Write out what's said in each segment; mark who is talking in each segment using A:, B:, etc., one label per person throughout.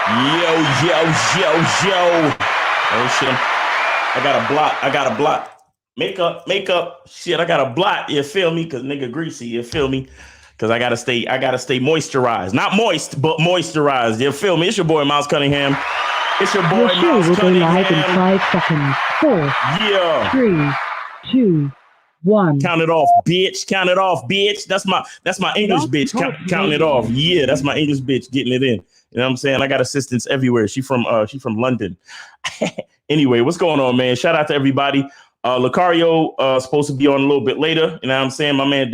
A: Yo. Oh shit. I got a block. Makeup. Shit, I got a blot. You feel me? Cause nigga greasy. You feel me? Cause I gotta stay moisturized. Not moist, but moisturized. You feel me? It's your boy Miles Cunningham. It's your boy Miles Cunningham.
B: Live in 5 seconds. 4,
A: Yeah.
B: 3, 2, 1.
A: Count it off, bitch. Count it off, bitch. That's my English bitch. Counting it off. Yeah, that's my English bitch getting it in. You know what I'm saying? I got assistants everywhere. She from London. Anyway, what's going on, man? Shout out to everybody. Lucario supposed to be on a little bit later. You know what I'm saying? My man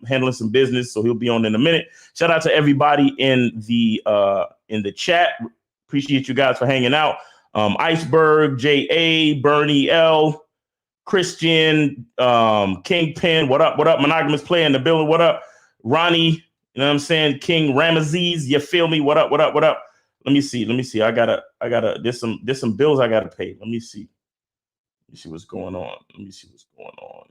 A: handling some business, so he'll be on in a minute. Shout out to everybody in the chat. Appreciate you guys for hanging out. Iceberg, J.A., Bernie L., Christian, Kingpin, what up? Monogamous Player in the building, what up? Ronnie, you know what I'm saying? King Ramesses, you feel me? What up? Let me see. I gotta, there's some bills I gotta pay. Let me see what's going on. All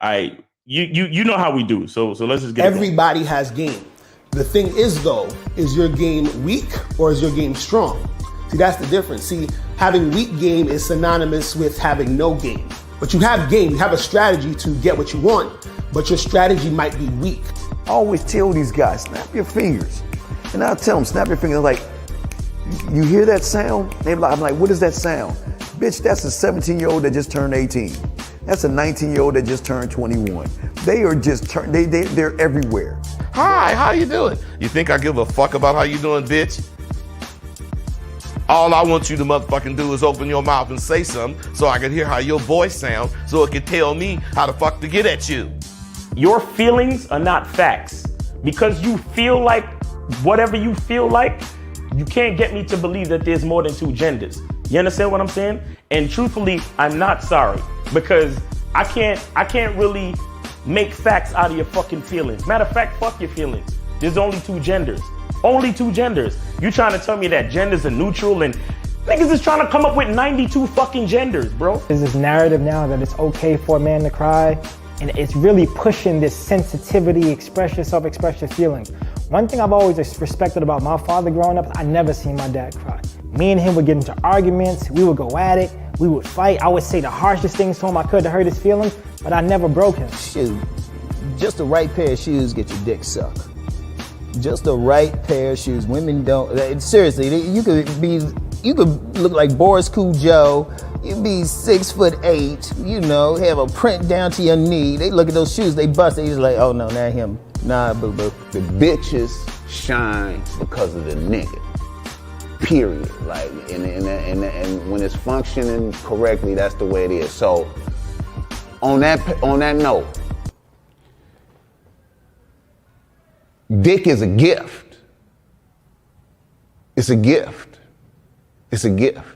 A: right, you know how we do. So let's just get
C: everybody has game. The thing is though, is your game weak or is your game strong? See, that's the difference. See, having weak game is synonymous with having no game. But you have game, you have a strategy to get what you want, but your strategy might be weak.
D: I always tell these guys, snap your fingers. And I'll tell them, snap your fingers. Like, you hear that sound? I'm like, what is that sound? Bitch, that's a 17-year-old that just turned 18. That's a 19-year-old that just turned 21. They are just, they're everywhere.
E: Hi, how you doing? You think I give a fuck about how you doing, bitch? All I want you to motherfucking do is open your mouth and say something so I can hear how your voice sounds so it can tell me how the fuck to get at you.
A: Your feelings are not facts. Because you feel like whatever you feel like, you can't get me to believe that there's more than two genders. You understand what I'm saying? And truthfully, I'm not sorry because I can't really make facts out of your fucking feelings. Matter of fact, fuck your feelings. There's only two genders. Only two genders. You trying to tell me that genders are neutral and niggas is trying to come up with 92 fucking genders, bro.
F: There's this narrative now that it's okay for a man to cry, and it's really pushing this sensitivity, express yourself, express your feelings. One thing I've always respected about my father growing up, I never seen my dad cry. Me and him would get into arguments, we would go at it, we would fight. I would say the harshest things to him I could to hurt his feelings, but I never broke him.
G: Shoot, just the right pair of shoes get your dick sucked. Just the right pair of shoes. Women don't, seriously, you could look like Boris Joe. You be 6'8", you know, have a print down to your knee. They look at those shoes, they bust, they just like, oh no, not him. Nah, boo boo.
H: The bitches shine because of the nigga. Period. Like, and when it's functioning correctly, that's the way it is. So, on that note, dick is a gift. It's a gift. It's a gift.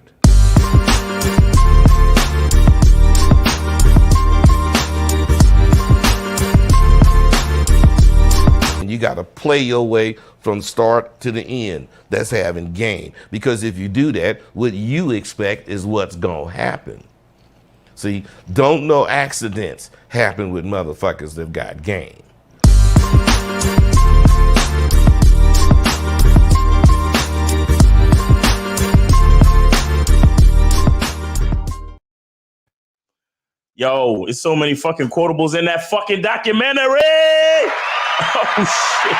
E: And you got to play your way from start to the end. That's having game. Because if you do that, what you expect is what's going to happen. See, don't no accidents happen with motherfuckers that got game.
A: Yo, it's so many fucking quotables in that fucking documentary. Oh, shit.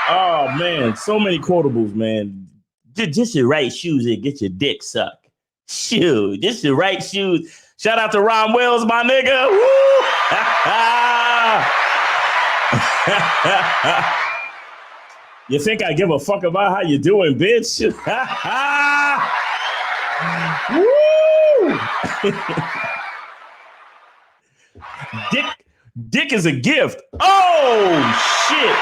A: Oh, man. So many quotables, man. Just your right shoes and get your dick sucked. Shoot, just the right shoes. Shout out to Ron Wells, my nigga. Woo! You think I give a fuck about how you doing, bitch? Woo! Dick is a gift. Oh shit.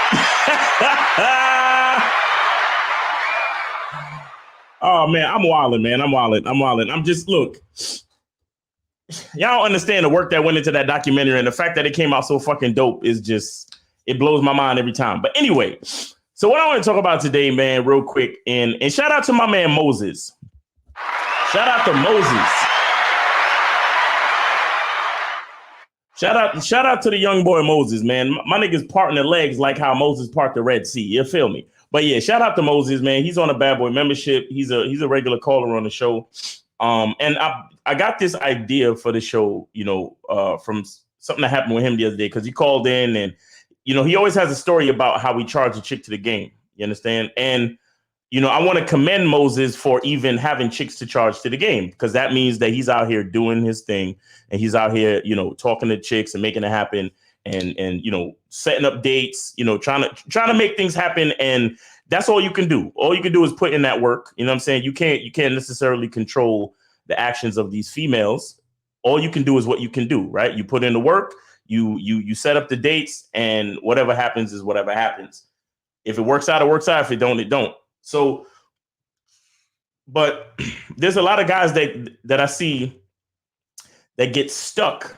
A: Oh man, I'm wilding, man. I'm wilding. I'm just, look. Y'all don't understand the work that went into that documentary, and the fact that it came out so fucking dope is just, it blows my mind every time. But anyway, so what I want to talk about today, man, real quick, and shout out to my man Moses. Shout out to Moses. Shout out to the young boy Moses, man. My niggas parting their legs like how Moses parted the Red Sea. You feel me? But yeah, shout out to Moses, man. He's on a Bad Boy membership. He's a regular caller on the show. And I got this idea for the show, from something that happened with him the other day, because he called in and, he always has a story about how he charged a chick to the game. You understand? And, I want to commend Moses for even having chicks to charge to the game, because that means that he's out here doing his thing and he's out here, talking to chicks and making it happen and setting up dates, trying to make things happen. And that's all you can do. All you can do is put in that work. You know what I'm saying? You can't necessarily control the actions of these females. All you can do is what you can do, right? You put in the work, you set up the dates, and whatever happens is whatever happens. If it works out, it works out. If it don't, it don't. So, but there's a lot of guys that I see that get stuck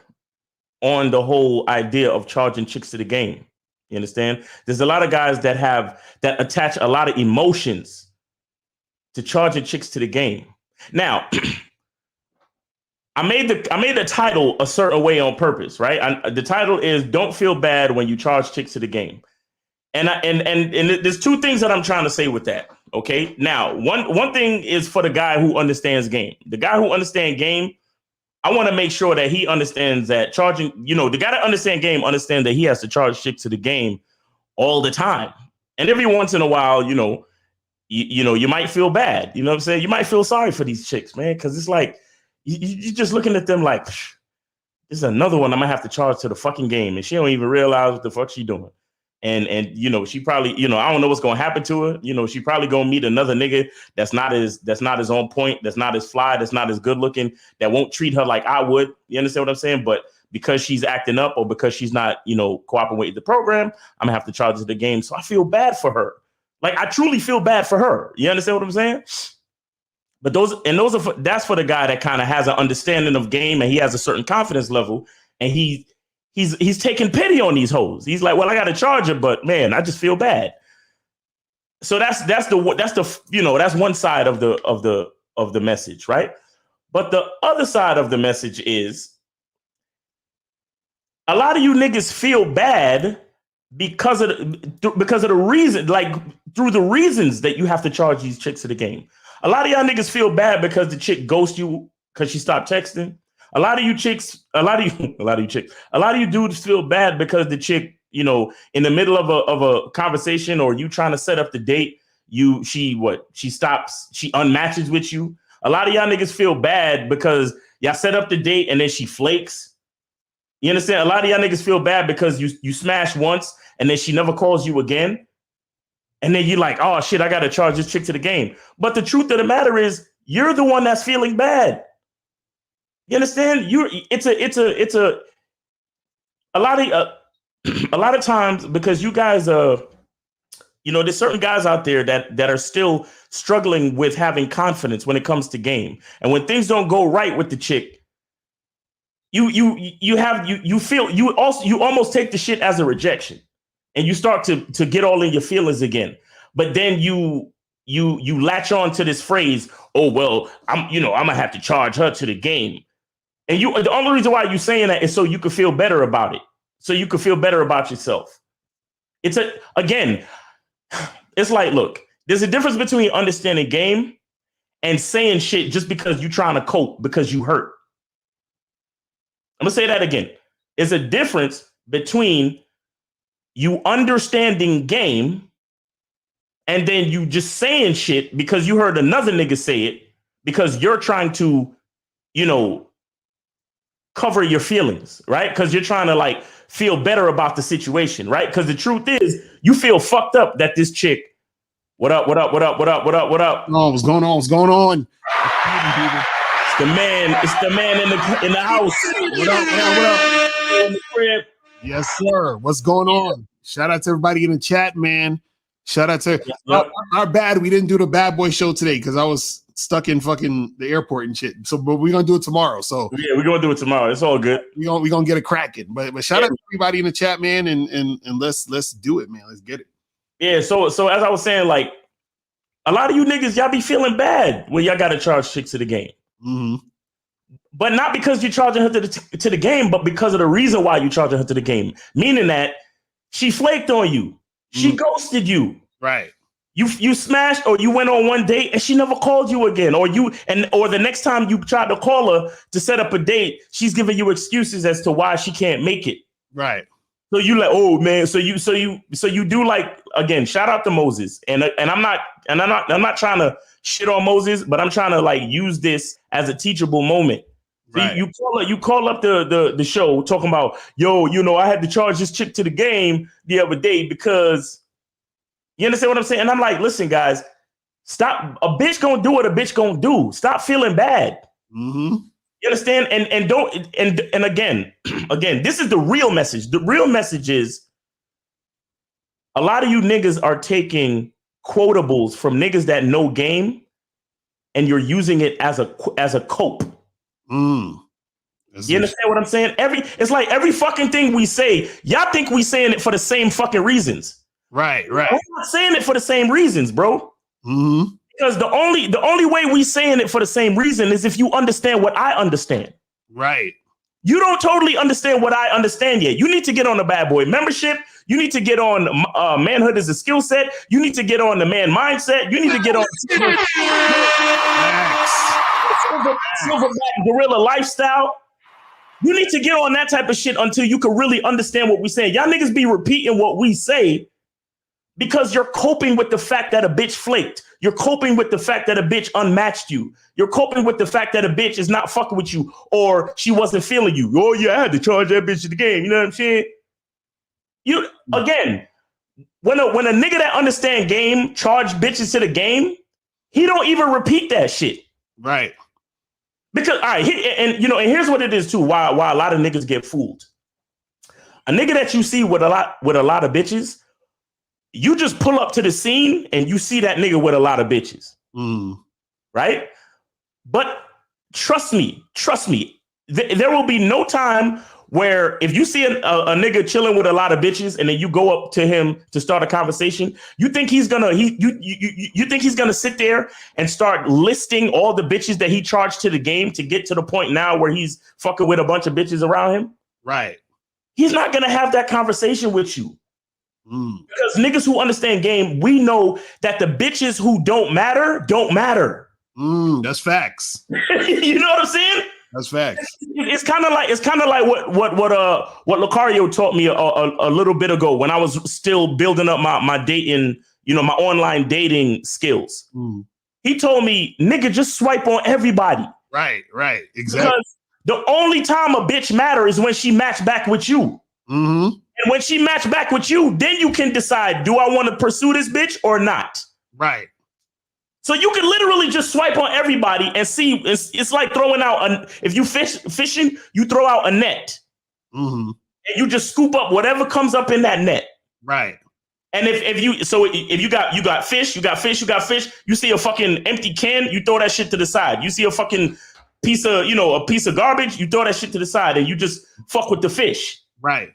A: on the whole idea of charging chicks to the game. You understand? There's a lot of guys that attach a lot of emotions to charging chicks to the game. Now, I made the title a certain way on purpose, right? The title is "Don't Feel Bad When You Charge Chicks to the Game," and there's two things that I'm trying to say with that. Okay, now one thing is for the guy who understands game. The guy who understands game, I want to make sure that he understands that charging. The guy that understands game understands that he has to charge chicks to the game all the time, and every once in a while, you might feel bad. You know what I'm saying? You might feel sorry for these chicks, man, because it's like you're just looking at them like, this is another one I'm gonna have to charge to the fucking game, and she don't even realize what the fuck she doing. And she probably, I don't know what's gonna happen to her. She probably gonna meet another nigga that's not as on point, that's not as fly, that's not as good looking, that won't treat her like I would. You understand what I'm saying? But because she's acting up or because she's not, cooperating with the program, I'm gonna have to charge her the game. So I feel bad for her. Like, I truly feel bad for her. You understand what I'm saying? But that's for the guy that kind of has an understanding of game and he has a certain confidence level, and he's taking pity on these hoes. He's like, well, I got to charge her, but man, I just feel bad. So that's one side of the message, right? But the other side of the message is a lot of you niggas feel bad because of the reason, like through the reasons that you have to charge these chicks to the game. A lot of y'all niggas feel bad because the chick ghosts you because she stopped texting. A lot of you dudes feel bad because the chick, in the middle of a conversation or you trying to set up the date, she stops, she unmatches with you. A lot of y'all niggas feel bad because y'all set up the date and then she flakes. You understand? A lot of y'all niggas feel bad because you smash once and then she never calls you again. And then you're like, oh shit, I got to charge this chick to the game. But the truth of the matter is you're the one that's feeling bad. You understand? A lot of times, because you guys, there's certain guys out there that are still struggling with having confidence when it comes to game. And when things don't go right with the chick, you almost take the shit as a rejection, and you start to get all in your feelings again. But then you latch on to this phrase, oh well, I'm gonna have to charge her to the game. And the only reason why you're saying that is so you can feel better about it. So you can feel better about yourself. It's like, look, there's a difference between understanding game and saying shit just because you're trying to cope because you hurt. I'm gonna say that again. There's a difference between you understanding game and then you just saying shit because you heard another nigga say it because you're trying to, cover your feelings, right? Because you're trying to like feel better about the situation, right? Because the truth is, you feel fucked up that this chick. What up? Oh,
I: what's going on?
A: It's the man in the house.
I: What up?
A: In the crib.
I: Yes, sir. What's going on? Shout out to everybody in the chat, man. Shout out to our bad. We didn't do the Bad Boy show today because I was stuck in fucking the airport and shit. So, but we're gonna do it tomorrow. So
A: yeah, we're gonna do it tomorrow. It's all good.
I: We're gonna get it cracking. But shout out to everybody in the chat, man, and let's do it, man. Let's get it.
A: Yeah. So as I was saying, like a lot of you niggas, y'all be feeling bad when y'all gotta charge chicks to the game.
I: Mm-hmm.
A: But not because you're charging her to the game, but because of the reason why you're charging her to the game. Meaning that she flaked on you. She ghosted you.
I: Right.
A: You smashed, or you went on one date and she never called you again. Or the next time you tried to call her to set up a date, she's giving you excuses as to why she can't make it.
I: Right.
A: So you like, oh man, so you do, like, again, shout out to Moses. And I'm not trying to shit on Moses, but I'm trying to, like, use this as a teachable moment. Right. You call up the show talking about, yo, I had to charge this chick to the game the other day because, you understand what I'm saying? And I'm like, listen, guys, stop. A bitch gonna do what a bitch gonna do. Stop feeling bad.
I: Mm-hmm.
A: You understand? And don't and again, this is the real message. The real message is a lot of you niggas are taking quotables from niggas that know game, and you're using it as a cope. You understand what I'm saying? It's like every fucking thing we say, y'all think we saying it for the same fucking reasons.
I: Right.
A: We're not saying it for the same reasons, bro.
I: Mm-hmm.
A: Because the only way we saying it for the same reason is if you understand what I understand.
I: Right.
A: You don't totally understand what I understand yet. You need to get on the Bad Boy membership. You need to get on Manhood as a Skill Set. You need to get on the Man Mindset. You need to get on Silverback Gorilla Lifestyle. You need to get on that type of shit until you can really understand what we're saying. Y'all niggas be repeating what we say because you're coping with the fact that a bitch flaked. You're coping with the fact that a bitch unmatched you. You're coping with the fact that a bitch is not fucking with you or she wasn't feeling you. Oh yeah, I had to charge that bitch to the game. You know what I'm saying? Again, when a nigga that understand game charge bitches to the game, he don't even repeat that shit.
I: Right.
A: Because all right, and here's what it is too. Why a lot of niggas get fooled. A nigga that you see with a lot of bitches, you just pull up to the scene and you see that nigga with a lot of bitches. Right? But trust me, there will be no time where if you see a nigga chilling with a lot of bitches and then you go up to him to start a conversation, you think he's gonna sit there and start listing all the bitches that he charged to the game to get to the point now where he's fucking with a bunch of bitches around him? Right. He's not gonna have that conversation with you. Because niggas who understand game, we know that the bitches who don't matter.
I: That's facts.
A: You know what I'm saying?
I: That's facts.
A: It's kind of like what Lucario taught me a little bit ago when I was still building up my dating, my online dating skills. He told me, nigga, just swipe on everybody.
I: Right, exactly.
A: Because the only time a bitch matters is when she match back with you. And when she match back with you, then you can decide, do I want to pursue this bitch or not? Right. So you can literally just swipe on everybody and see. It's like throwing out if you fishing, you throw out a net, and you just scoop up whatever comes up in that net. Right. And if you got fish, you see a fucking empty can, you throw that shit to the side. You see a fucking piece of garbage, you throw that shit to the side, and you just fuck with the fish. Right.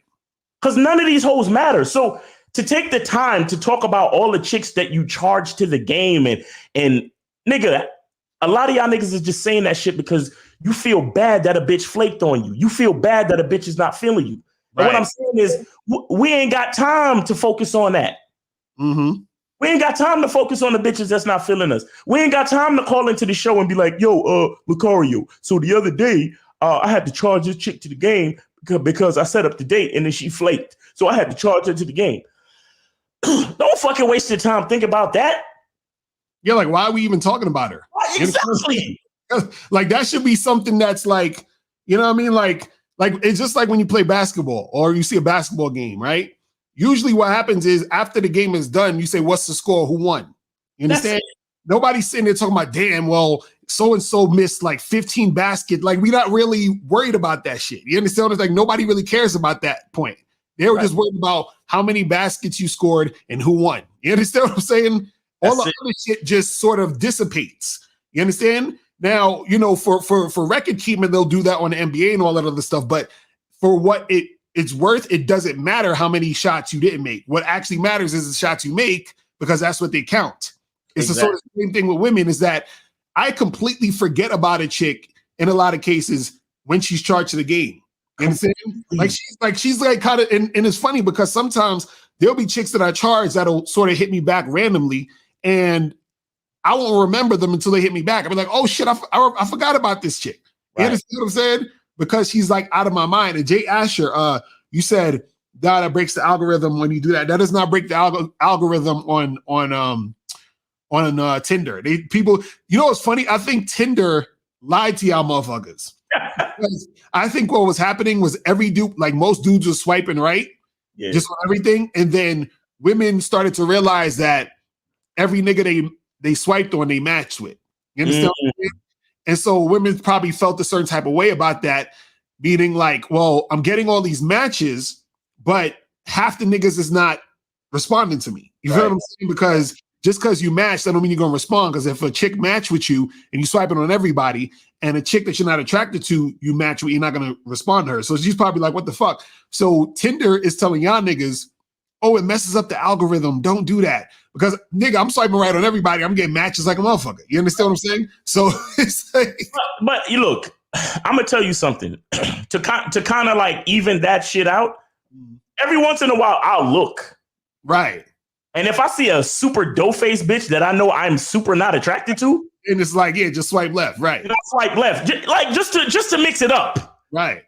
A: Because none of these hoes matter. So to take the time to talk about all the chicks that you charge to the game and nigga, a lot of y'all niggas is just saying that shit because you feel bad that a bitch flaked on you. You feel bad that a bitch is not feeling you. Right. And what I'm saying is we ain't got time to focus on that. We ain't got time to focus on the bitches that's not feeling us. We ain't got time to call into the show and be like, yo, Lucario, so the other day I had to charge this chick to the game because I set up the date and then she flaked. So I had to charge her to the game. Don't fucking waste your time. Think about that.
I: Yeah, like, why are we even talking about her?
A: Exactly.
I: Like, that should be something that's like, you know what I mean? Like it's just like when you play basketball or you see a basketball game, right? Usually what happens is after the game is done, you say, what's the score? Who won? You understand? Nobody's sitting there talking about, damn, well, so-and-so missed like 15 baskets. Like, we're not really worried about that shit. You understand? It's like nobody really cares about that point. They were just worried about how many baskets you scored and who won. You understand what I'm saying? All the other shit just sort of dissipates. You understand? Now, for record keeping, they'll do that on the NBA and all that other stuff. But for what it's worth, it doesn't matter how many shots you didn't make. What actually matters is the shots you make, because that's what they count. It's the sort of same thing with women, is that I completely forget about a chick in a lot of cases when she's charged to the game. You understand? She's kind of, and it's funny because sometimes there'll be chicks that I charge that'll sort of hit me back randomly, and I won't remember them until they hit me back. I'll be like, oh shit, I forgot about this chick. You understand what I'm saying? Because she's like out of my mind. And Jay Asher, you said that breaks the algorithm when you do that. That does not break the algorithm on Tinder. People, you know what's funny? I think Tinder lied to y'all motherfuckers. I think what was happening was every dude, like most dudes were swiping right, just on everything. And then women started to realize that every nigga they swiped on, they matched with. You understand what I'm saying? And so women probably felt a certain type of way about that, meaning like, well, I'm getting all these matches, but half the niggas is not responding to me. You feel what I'm saying? Because just because you match, that don't mean you're gonna respond. Because if a chick match with you and you swiping on everybody, and a chick that you're not attracted to, you match with, you're not gonna respond to her. So she's probably like, what the fuck? So Tinder is telling y'all niggas, oh, it messes up the algorithm. Don't do that. Because nigga, I'm swiping right on everybody. I'm getting matches like a motherfucker. You understand what I'm saying? So it's like,
A: but you look, I'm gonna tell you something to kind of like even that shit out. Every once in a while, I'll look.
I: Right.
A: And if I see a super dough-faced bitch that I know I'm super not attracted to,
I: and it's like, yeah, just swipe left, right?
A: Swipe left, just to mix it up,
I: right?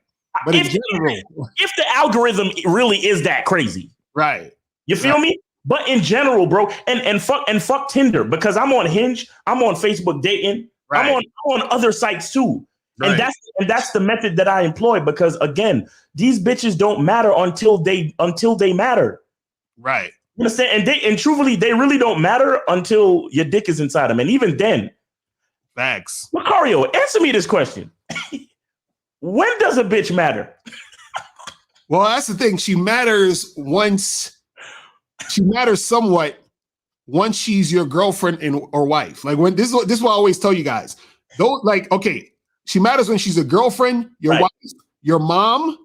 I: But in general,
A: if the algorithm really is that crazy,
I: right?
A: You feel me? But in general, bro, and fuck Tinder, because I'm on Hinge, I'm on Facebook dating, I'm on other sites too, and that's the method that I employ, because again, these bitches don't matter until they matter,
I: right?
A: You understand? And truthfully, they really don't matter until your dick is inside them, and even then.
I: Facts.
A: Macario, answer me this question. When does a bitch matter?
I: Well, that's the thing. She matters somewhat once she's your girlfriend or wife. Like when this is what I always tell you guys. Though, like, okay, she matters when she's a girlfriend, your wife, your mom,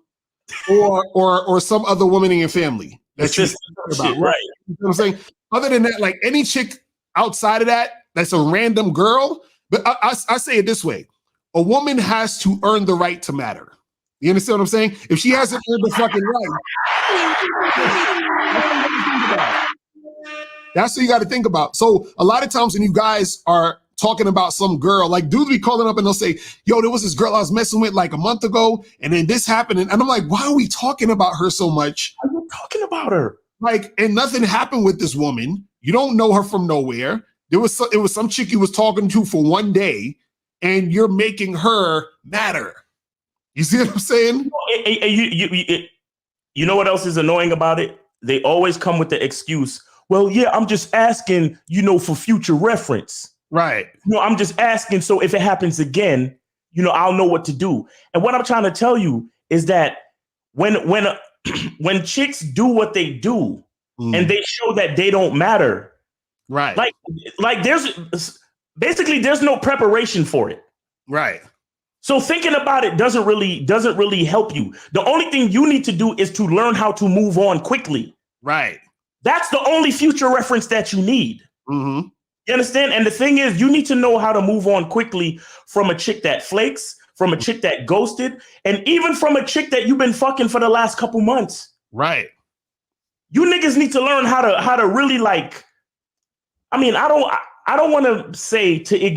I: or some other woman in your family. That's
A: just about, right.
I: You know what I'm saying? Other than that, like any chick outside of that's a random girl. But I say it this way: a woman has to earn the right to matter. You understand what I'm saying? If she hasn't earned the fucking right, that's what you got to think about. So a lot of times when you guys are talking about some girl, like dudes be calling up and they'll say, yo, there was this girl I was messing with like a month ago, and then this happened. And I'm like, why are we talking about her so much?
A: Why are you talking about her?
I: Like, and nothing happened with this woman. You don't know her from nowhere. It was some chick you was talking to for one day, and you're making her matter. You see what I'm saying?
A: You know what else is annoying about it? They always come with the excuse, well, yeah, I'm just asking, for future reference.
I: Right.
A: I'm just asking, so if it happens again, I'll know what to do. And what I'm trying to tell you is that when chicks do what they do, and they show that they don't matter,
I: right?
A: Like there's no preparation for it,
I: right?
A: So thinking about it doesn't really help you. The only thing you need to do is to learn how to move on quickly,
I: right?
A: That's the only future reference that you need.
I: Mm-hmm.
A: You understand? And the thing is, you need to know how to move on quickly from a chick that flakes, from a chick that ghosted, and even from a chick that you've been fucking for the last couple months.
I: Right.
A: You niggas need to learn how to really like. I mean, I don't want to say turn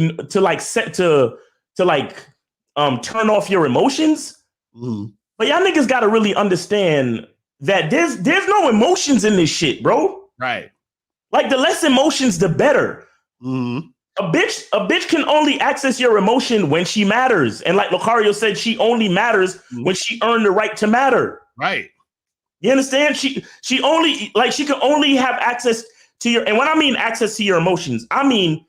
A: off your emotions, but y'all niggas got to really understand that there's no emotions in this shit, bro.
I: Right.
A: Like the less emotions, the better.
I: Mm-hmm.
A: A bitch can only access your emotion when she matters. And like Lucario said, she only matters when she earned the right to matter.
I: Right.
A: You understand? She can only have access to your, and when I mean access to your emotions, I mean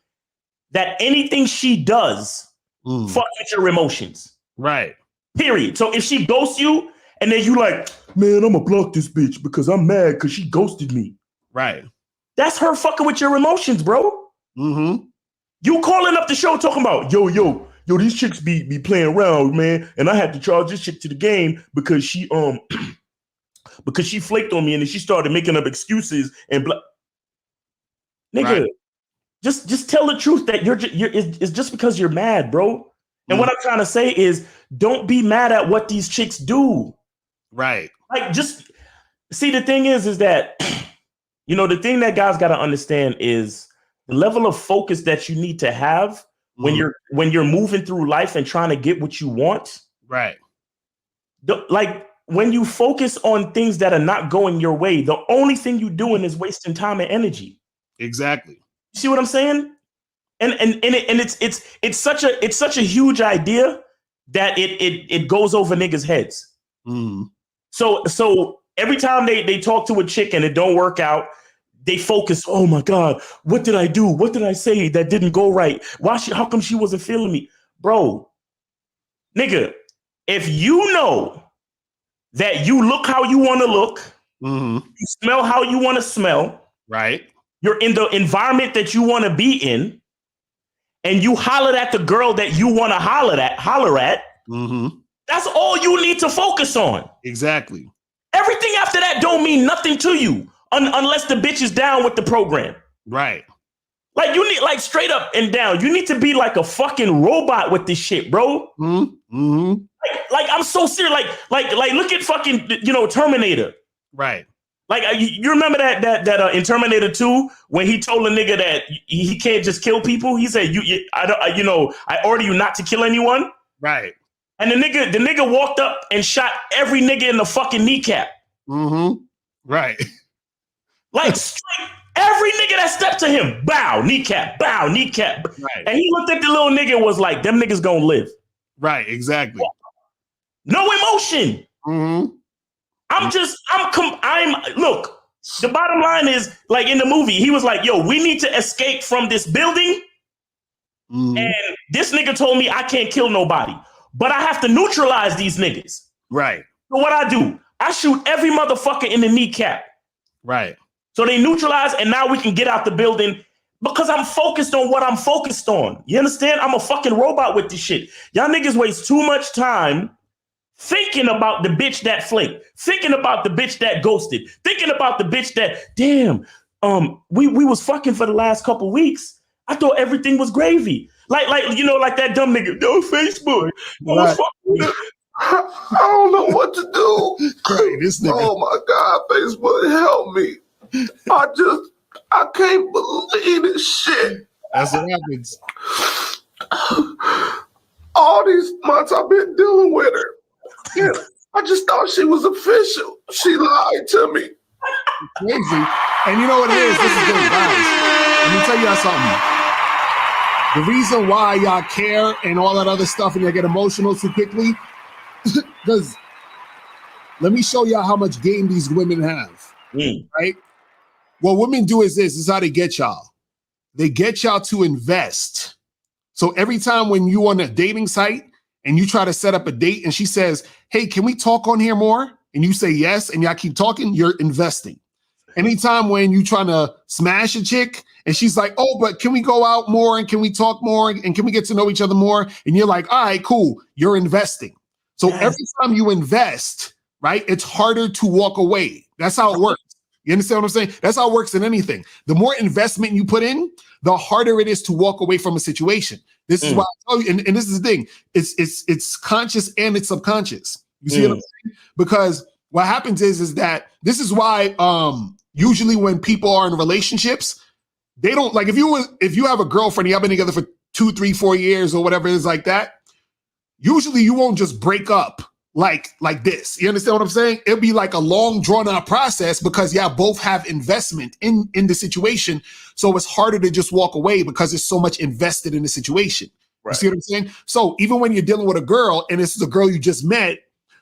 A: that anything she does fuck with your emotions.
I: Right.
A: Period. So if she ghosts you and then you like, man, I'm gonna block this bitch because I'm mad because she ghosted me.
I: Right.
A: That's her fucking with your emotions, bro.
I: Mm-hmm.
A: You calling up the show talking about, yo, these chicks be playing around, man, and I had to charge this chick to the game because she because she flaked on me and then she started making up excuses and nigga, just tell the truth that it's just because you're mad, bro. And what I'm trying to say is, don't be mad at what these chicks do.
I: Right.
A: Like, just see, the thing is that, you know, the thing that guys got to understand is the level of focus that you need to have when you're moving through life and trying to get what you want.
I: Right.
A: Like, when you focus on things that are not going your way, the only thing you're doing is wasting time and energy.
I: Exactly.
A: You see what I'm saying? And it's such a huge idea that it goes over niggas' heads. So every time they talk to a chick and it don't work out, they focus, oh my God, what did I do? What did I say that didn't go right? How come she wasn't feeling me? Bro, nigga, if you know that you look how you want to look, you smell how you want to smell,
I: right?
A: You're in the environment that you want to be in, and you hollered at the girl that you want to holler at, that's all you need to focus on.
I: Exactly.
A: Everything after that don't mean nothing to you unless the bitch is down with the program.
I: Right.
A: Like, you need, like, straight up and down, you need to be like a fucking robot with this shit, bro. Like, I'm so serious. Like, look at fucking, you know, Terminator.
I: Right.
A: Like, you remember that in Terminator 2 when he told a nigga that he can't just kill people? He said, I order you not to kill anyone.
I: Right.
A: And the nigga walked up and shot every nigga in the fucking kneecap.
I: Right.
A: Like, straight, every nigga that stepped to him, bow, kneecap. Right. And he looked at the little nigga and was like, them niggas gonna live.
I: Right, exactly.
A: No emotion. Look, the bottom line is, like in the movie, he was like, yo, we need to escape from this building. And this nigga told me I can't kill nobody, but I have to neutralize these niggas.
I: Right.
A: So what I do, I shoot every motherfucker in the kneecap.
I: Right.
A: So they neutralize, and now we can get out the building because I'm focused on what I'm focused on. You understand? I'm a fucking robot with this shit. Y'all niggas waste too much time thinking about the bitch that flaked, thinking about the bitch that ghosted, thinking about the bitch that, damn, we was fucking for the last couple weeks. I thought everything was gravy. Like like that dumb nigga, no, Facebook.
I: Right.
E: I don't know what to do.
I: Right, this nigga.
E: Oh my God, Facebook, help me. I can't believe this shit.
I: That's what happens.
E: All these months I've been dealing with her. Yeah, I just thought she was official. She lied to me.
I: Crazy. And you know what it is? This is good, guys. Let me tell y'all something. The reason why y'all care and all that other stuff and y'all get emotional too quickly, because let me show y'all how much game these women have, right? What women do is this is how they get y'all. They get y'all to invest. So every time when you on a dating site and you try to set up a date and she says, hey, can we talk on here more? And you say yes, and y'all keep talking, you're investing. Anytime when you trying to smash a chick and she's like, oh, but can we go out more and can we talk more and can we get to know each other more? And you're like, all right, cool. You're investing. So every time you invest, right, it's harder to walk away. That's how it works. You understand what I'm saying? That's how it works in anything. The more investment you put in, the harder it is to walk away from a situation. This is why I tell you, and this is the thing. It's conscious and it's subconscious. You see what I'm saying? Because what happens is that this is why usually when people are in relationships, they don't like if you have a girlfriend, you have been together for 2, 3, 4 years or whatever it is like that. Usually you won't just break up like this. You understand what I'm saying? It'll be like a long drawn out process because y'all both have investment in the situation. So it's harder to just walk away because there's so much invested in the situation. Right. You see what I'm saying? So even when you're dealing with a girl and this is a girl you just met,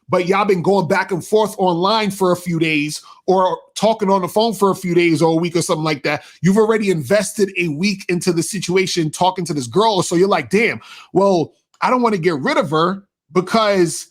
I: but y'all been going back and forth online for a few days or talking on the phone for a few days or a week or something like that, you've already invested a week into the situation talking to this girl. So you're like, damn, well, I don't want to get rid of her because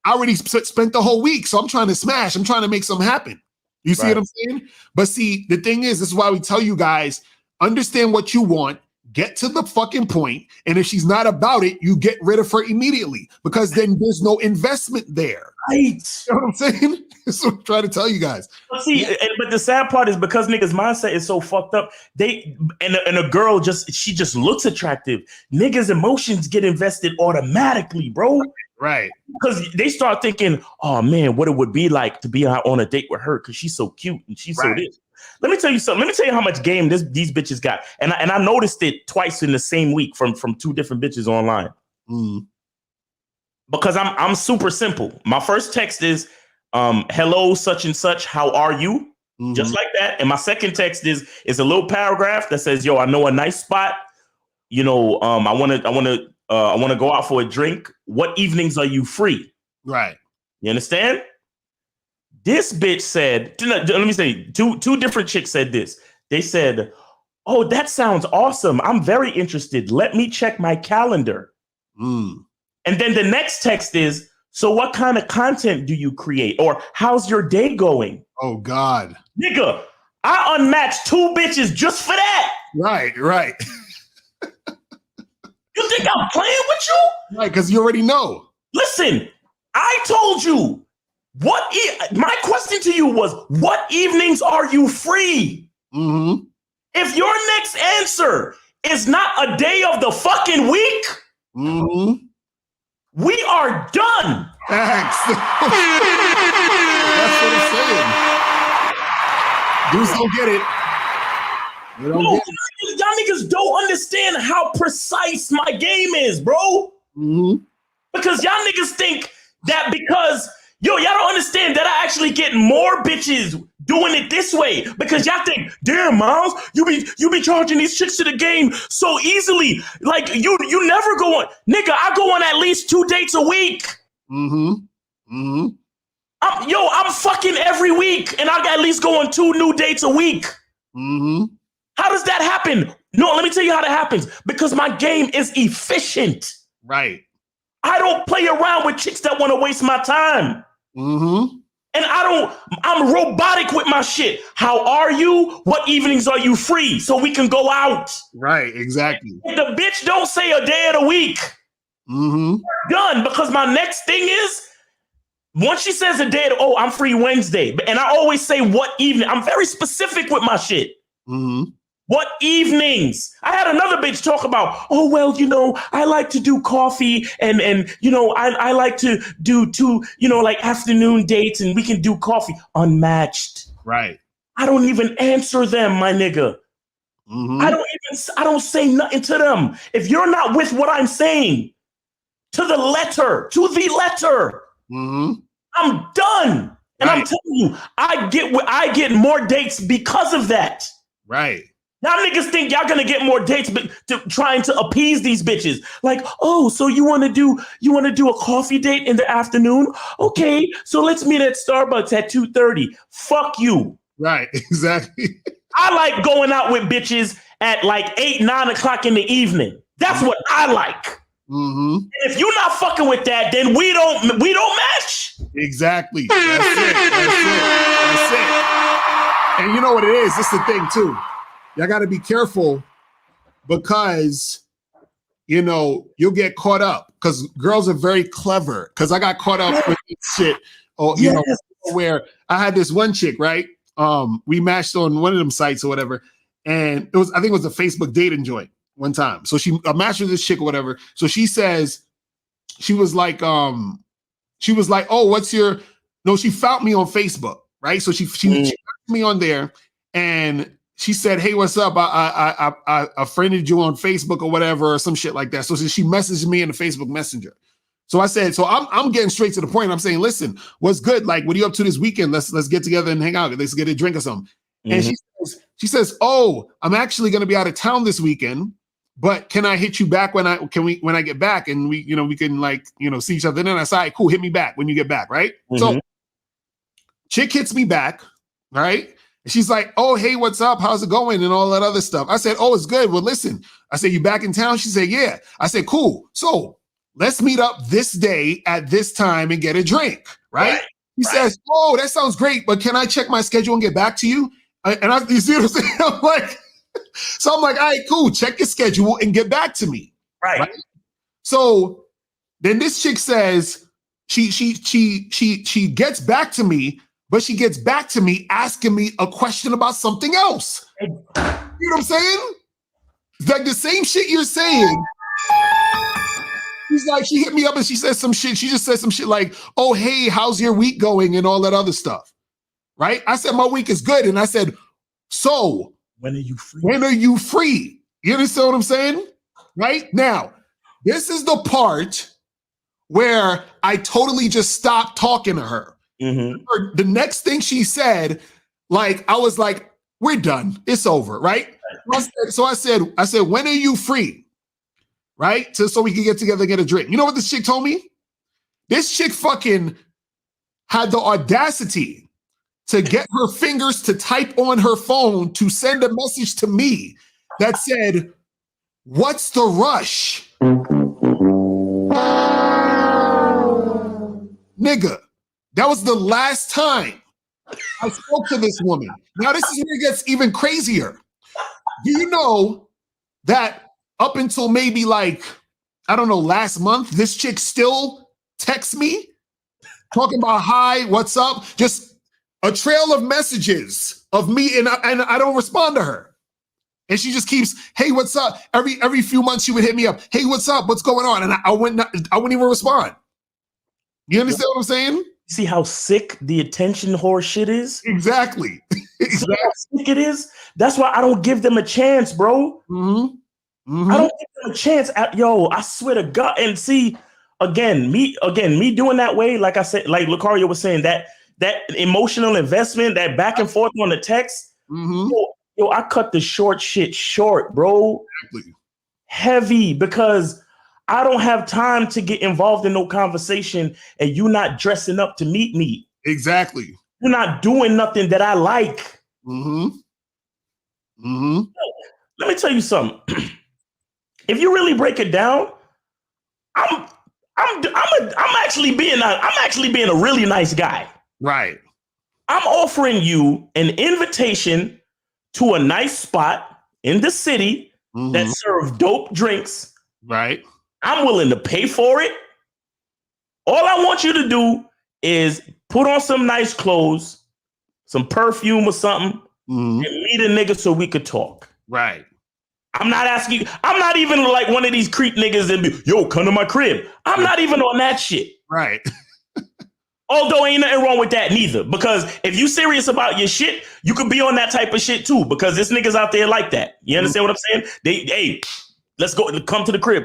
I: I already spent the whole week. So I'm trying to smash. I'm trying to make something happen. You see what I'm saying? But see, the thing is, this is why we tell you guys, understand what you want, get to the fucking point, and if she's not about it, you get rid of her immediately because then there's no investment there.
A: Right.
I: You know what I'm saying? That's what I'm trying to tell you guys.
A: But see, but the sad part is because niggas' mindset is so fucked up. And a girl she just looks attractive. Niggas' emotions get invested automatically, bro.
I: Right.
A: Because they start thinking, oh man, what it would be like to be out on a date with her because she's so cute and she's so this. Let me tell you something. Let me tell you how much game these bitches got. And I noticed it twice in the same week from two different bitches online. Because I'm super simple. My first text is, hello, such and such, how are you? Just like that. And my second text is a little paragraph that says, yo, I know a nice spot. You know, I want to go out for a drink. What evenings are you free?
I: Right.
A: You understand? This bitch said, let me say, two different chicks said this. They said, oh, that sounds awesome. I'm very interested. Let me check my calendar. And then the next text is, so what kind of content do you create? Or how's your day going?
I: Oh, God.
A: Nigga, I unmatched 2 bitches just for that.
I: Right.
A: You think I'm playing with you?
I: Right, because you already know.
A: Listen, I told you. My question to you was, what evenings are you free? If your next answer is not a day of the fucking week, we are done.
I: Thanks. That's what I'm saying. Dudes don't get it. They don't get it.
A: Y'all niggas don't understand how precise my game is, bro. Because y'all niggas think that because y'all don't understand that I actually get more bitches doing it this way. Because y'all think, damn, Miles, you be charging these chicks to the game so easily. Like you never go on, nigga. I go on at least 2 dates a week. I'm fucking every week, and I at least go on 2 new dates a week. How does that happen? No, let me tell you how that happens. Because my game is efficient.
I: Right.
A: I don't play around with chicks that want to waste my time. And I'm robotic with my shit. How are you? What evenings are you free? So we can go out.
I: Right, exactly.
A: If the bitch don't say a day of the week, we're done. Because my next thing is, once she says a day, I'm free Wednesday. And I always say what evening. I'm very specific with my shit. What evenings? I had another bitch talk about, oh, well, I like to do coffee and I like to do 2, like afternoon dates and we can do coffee. Unmatched.
I: Right.
A: I don't even answer them, my nigga. I don't say nothing to them. If you're not with what I'm saying, to the letter, I'm done. And I'm telling you, I get more dates because of that.
I: Right.
A: Y'all niggas think y'all gonna get more dates, but trying to appease these bitches. Like, oh, so you wanna do a coffee date in the afternoon? Okay, so let's meet at Starbucks at 2:30. Fuck you.
I: Right, exactly.
A: I like going out with bitches at like 8, 9 o'clock in the evening. That's what I like. And if you're not fucking with that, then we don't match.
I: Exactly. That's it. And you know what it is? This is the thing too. Y'all got to be careful because, you'll get caught up because girls are very clever. Because I got caught up with this shit. Where I had this one chick, right? We matched on one of them sites or whatever. And I think it was a Facebook dating joint one time. So I matched with this chick or whatever. So she says, she was like, oh, what's your, no, she found me on Facebook, right? So she found me on there and she said, hey, what's up? I friended you on Facebook or whatever, or some shit like that. So she messaged me in the Facebook Messenger. So I said, so I'm getting straight to the point. I'm saying, listen, what's good? Like, what are you up to this weekend? Let's get together and hang out. Let's get a drink or something. And she says, oh, I'm actually going to be out of town this weekend, but can I hit you back when I get back and we can see each other? And then I said, all right, cool, hit me back when you get back, right? So chick hits me back, right? She's like, oh, hey, what's up? How's it going? And all that other stuff. I said, oh, it's good. Well, listen, I said, you back in town? She said, yeah. I said, cool. So let's meet up this day at this time and get a drink, right? He says, oh, that sounds great, but can I check my schedule and get back to you? You see what I'm saying? I'm like, so I'm like, all right, cool. Check your schedule and get back to me. Right? So then this chick says, she gets back to me, but she gets back to me asking me a question about something else. You know what I'm saying? It's like the same shit you're saying. She's like, she hit me up and she says some shit. She just said some shit like, oh, hey, how's your week going? And all that other stuff. Right? I said, my week is good. And I said, so
A: when are you free?
I: When are you free? You understand what I'm saying? Right? Now, this is the part where I totally just stopped talking to her. Mm-hmm. The next thing she said, like, I was like, we're done. It's over, right? So I said, when are you free? Right? So we can get together and get a drink. You know what this chick told me? This chick fucking had the audacity to get her fingers to type on her phone to send a message to me that said, what's the rush? Nigga, that was the last time I spoke to this woman. Now this is where it gets even crazier. Do you know that up until maybe like, I don't know, last month, this chick still texts me talking about, hi, what's up? Just a trail of messages of me and I don't respond to her. And she just keeps, hey, what's up? Every few months she would hit me up. Hey, what's up? What's going on? And I wouldn't even respond. You understand what I'm saying?
A: See how sick the attention whore shit is?
I: Exactly.
A: Exactly. How sick it is? That's why I don't give them a chance, bro. Mm-hmm. Mm-hmm. I don't give them a chance. Yo, I swear to God. And see, again, me doing that way, like I said, like Lucario was saying, that emotional investment, that back and forth on the text, mm-hmm. Yo, I cut the short shit short, bro. Exactly. Heavy, because I don't have time to get involved in no conversation and you not dressing up to meet me.
I: Exactly.
A: You're not doing nothing that I like.
I: Mm-hmm. Mm-hmm.
A: Let me tell you something. If you really break it down, I'm actually being a really nice guy.
I: Right.
A: I'm offering you an invitation to a nice spot in the city mm-hmm. that serve dope drinks.
I: Right.
A: I'm willing to pay for it. All I want you to do is put on some nice clothes, some perfume or something, mm-hmm. and meet a nigga so we could talk.
I: Right.
A: I'm not asking, I'm not even like one of these creep niggas and be, yo, come to my crib. I'm not even on that shit.
I: Right.
A: Although ain't nothing wrong with that neither. Because if you serious about your shit, you could be on that type of shit too. Because this niggas out there like that. You understand mm-hmm. what I'm saying? Hey, let's go, come to the crib.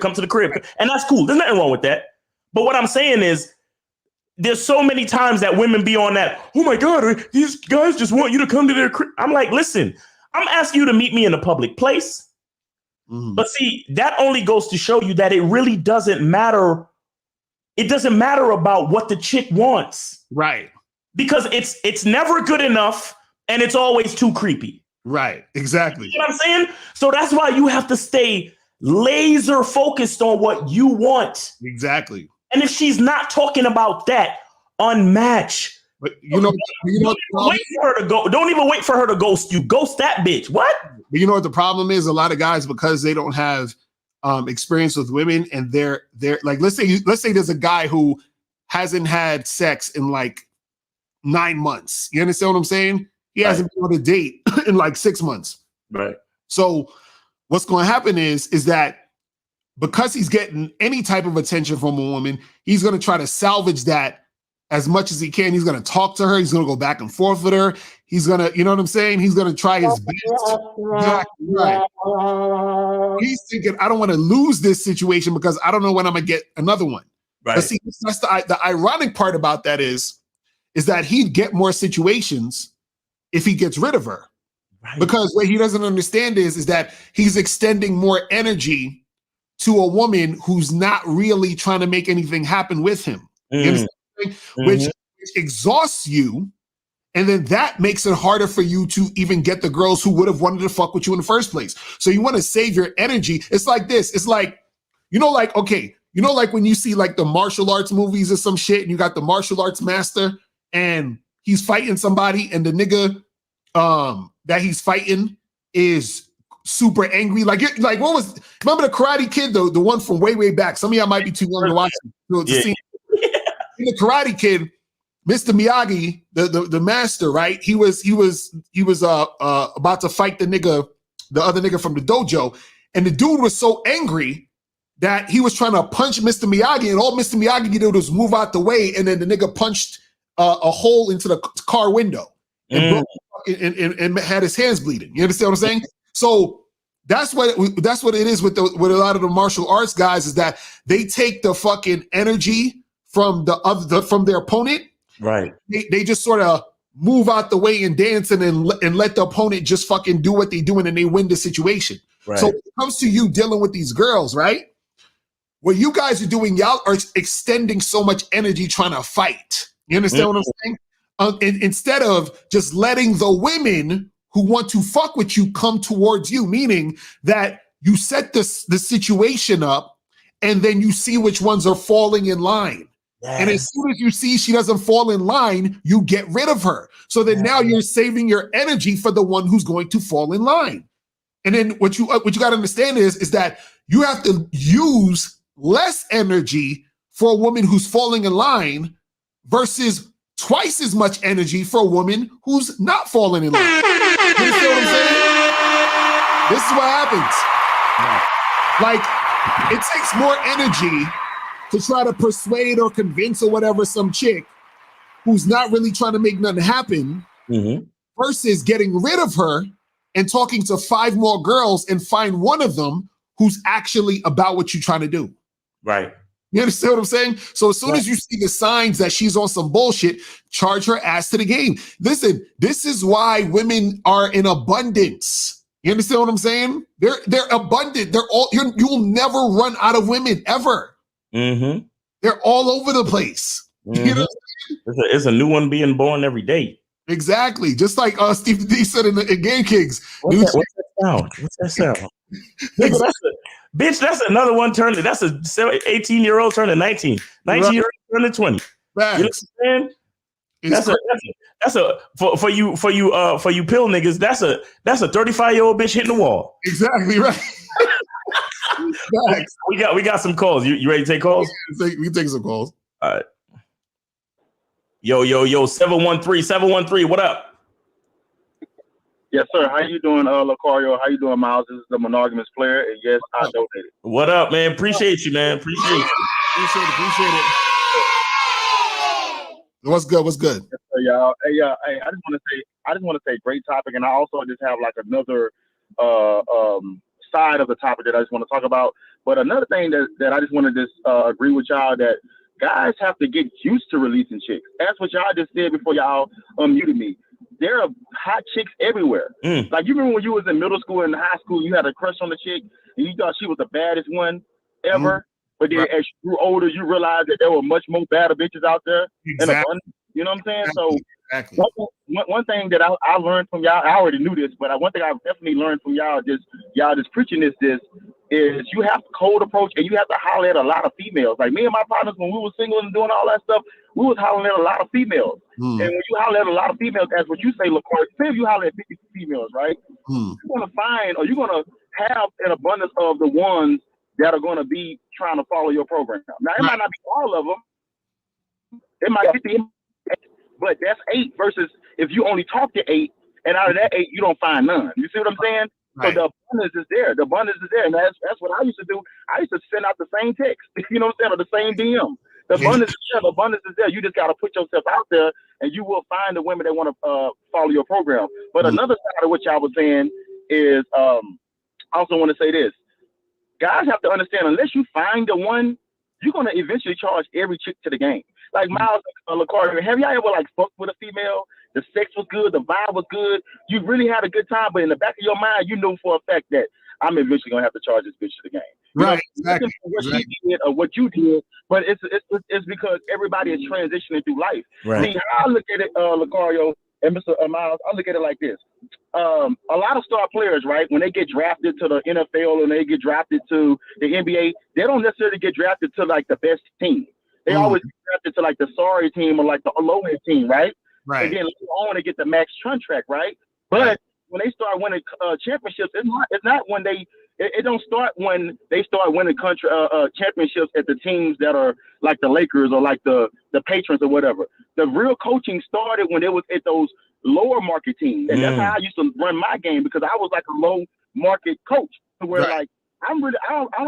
A: And that's cool. There's nothing wrong with that. But what I'm saying is, there's so many times that women be on that, oh my God, these guys just want you to come to their crib. I'm like, listen, I'm asking you to meet me in a public place. Mm-hmm. But see, that only goes to show you that it really doesn't matter. It doesn't matter about what the chick wants.
I: Right.
A: Because it's never good enough and it's always too creepy.
I: Right. Exactly.
A: You know what I'm saying? So that's why you have to stay laser focused on what you want.
I: Exactly.
A: And if she's not talking about that, unmatch.
I: But don't even wait
A: for her to ghost you. Ghost that bitch. What?
I: But you know what the problem is? A lot of guys, because they don't have experience with women, and they're like, let's say there's a guy who hasn't had sex in like 9 months. You understand what I'm saying? He hasn't been on a date in like 6 months.
A: Right.
I: So what's going to happen is that because he's getting any type of attention from a woman, he's going to try to salvage that as much as he can. He's going to talk to her. He's going to go back and forth with her. He's going to, you know what I'm saying? He's going to try his best. Exactly right. He's thinking, I don't want to lose this situation because I don't know when I'm going to get another one.
A: Right.
I: But see, that's the ironic part about that is that he'd get more situations if he gets rid of her. Right. Because what he doesn't understand is that he's extending more energy to a woman who's not really trying to make anything happen with him. Mm-hmm. Which exhausts you, and then that makes it harder for you to even get the girls who would have wanted to fuck with you in the first place. So you want to save your energy. It's like this. It's like, like when you see like the martial arts movies or some shit, and you got the martial arts master and he's fighting somebody, and the nigga that he's fighting is super angry. Like what was, remember the Karate Kid, the one from way back? Some of y'all might be too young to watch it. in the Karate Kid, Mr. Miyagi, the master, right? He was about to fight the other nigga from the dojo, and the dude was so angry that he was trying to punch Mr. Miyagi, and all Mr. Miyagi did was move out the way, and then the nigga punched a hole into the car window and broke and had his hands bleeding. You understand what I'm saying? So that's what it is with a lot of the martial arts guys, is that they take the fucking energy from from their opponent.
A: Right.
I: They just sort of move out the way and dance and let the opponent just fucking do what they do, and then they win the situation.
A: Right.
I: So when it comes to you dealing with these girls, right? What you guys are doing, y'all are extending so much energy trying to fight. You understand what I'm saying? And instead of just letting the women who want to fuck with you come towards you, meaning that you set the situation up and then you see which ones are falling in line. Yes. And as soon as you see she doesn't fall in line, you get rid of her. So then now you're saving your energy for the one who's going to fall in line. And then what you got to understand is that you have to use less energy for a woman who's falling in line versus twice as much energy for a woman who's not falling in line. You understand what I'm saying? This is what happens. Like, it takes more energy to try to persuade or convince or whatever some chick who's not really trying to make nothing happen versus getting rid of her and talking to 5 more girls and find one of them who's actually about what you're trying to do.
A: Right.
I: You understand what I'm saying? So as soon as you see the signs that she's on some bullshit, charge her ass to the game. Listen, this is why women are in abundance. You understand what I'm saying? They're abundant. You'll never run out of women ever. They're all over the place. You know what I'm saying?
A: It's a new one being born every day.
I: Exactly. Just like Steve D said in Game Kings.
A: What's that sound? What's that sound? Bitch, that's another one turning. That's a 18-year-old turning 19. 19-year-old turning 20. Right. You know what I'm saying? That's a for you pill niggas. That's a 35-year-old bitch hitting the wall.
I: Exactly right.
A: we got some calls. You ready to take calls?
I: We can take some calls.
A: All right. Yo, 713, what up?
J: Yes, sir. How you doing, Lucario? How you doing, Miles? This is the monogamous player, and yes, I donated.
A: What up, man? Appreciate you, man. Appreciate it.
I: What's good?
J: Yes, sir, y'all. Hey, I just want to say, great topic, and I also just have like another side of the topic that I just want to talk about. But another thing that I just want to just agree with y'all, that guys have to get used to releasing chicks. That's what y'all just said before y'all unmuted me. There are hot chicks everywhere. Like, you remember when you was in middle school and high school, you had a crush on the chick and you thought she was the baddest one ever. But then as you grew older, you realized that there were much more badder bitches out there.
I: Exactly.
J: You know what I'm saying? So one thing that I learned from y'all, I already knew this, but one thing I've definitely learned from y'all just preaching this is you have to cold approach, and you have to holler at a lot of females. Like me and my partners, when we were single and doing all that stuff, we was hollering at a lot of females. And when you holler at a lot of females, that's what you say, LaCour. Say if you holler at 50 females, right? You're going to find, or you're going to have an abundance of the ones that are going to be trying to follow your program. Now, it might not be all of them. It might be, but that's 8 versus if you only talk to 8, and out of that 8, you don't find none. You see what I'm saying? Right. So the abundance is there. The abundance is there. And that's what I used to do. I used to send out the same text, you know what I'm saying, or the same DM. The abundance is there. The abundance is there. You just got to put yourself out there, and you will find the women that want to follow your program. But another side of what y'all was saying is, I also want to say this. Guys have to understand, unless you find the one, you're going to eventually charge every chick to the game. Like Miles, LaCarter, have y'all ever like fucked with a female? The sex was good, the vibe was good. You really had a good time, but in the back of your mind, you know for a fact that I'm eventually gonna have to charge this bitch to the game.
I: Right,
J: exactly. What she did or what you did, but it's because everybody is transitioning through life.
A: Right.
J: See, I look at it, Lucario and Mr. Miles, I look at it like this. A lot of star players, right, when they get drafted to the NFL and they get drafted to the NBA, they don't necessarily get drafted to like the best team. They always get drafted to like the sorry team or like the low-end team, right?
I: Right.
J: And then later on to get the max contract, right? But when they start winning championships, it's not when they it don't start when they start winning country championships at the teams that are like the Lakers or like the Patriots or whatever. The real coaching started when it was at those lower market teams, and that's how I used to run my game, because I was like a low market coach, where like I don't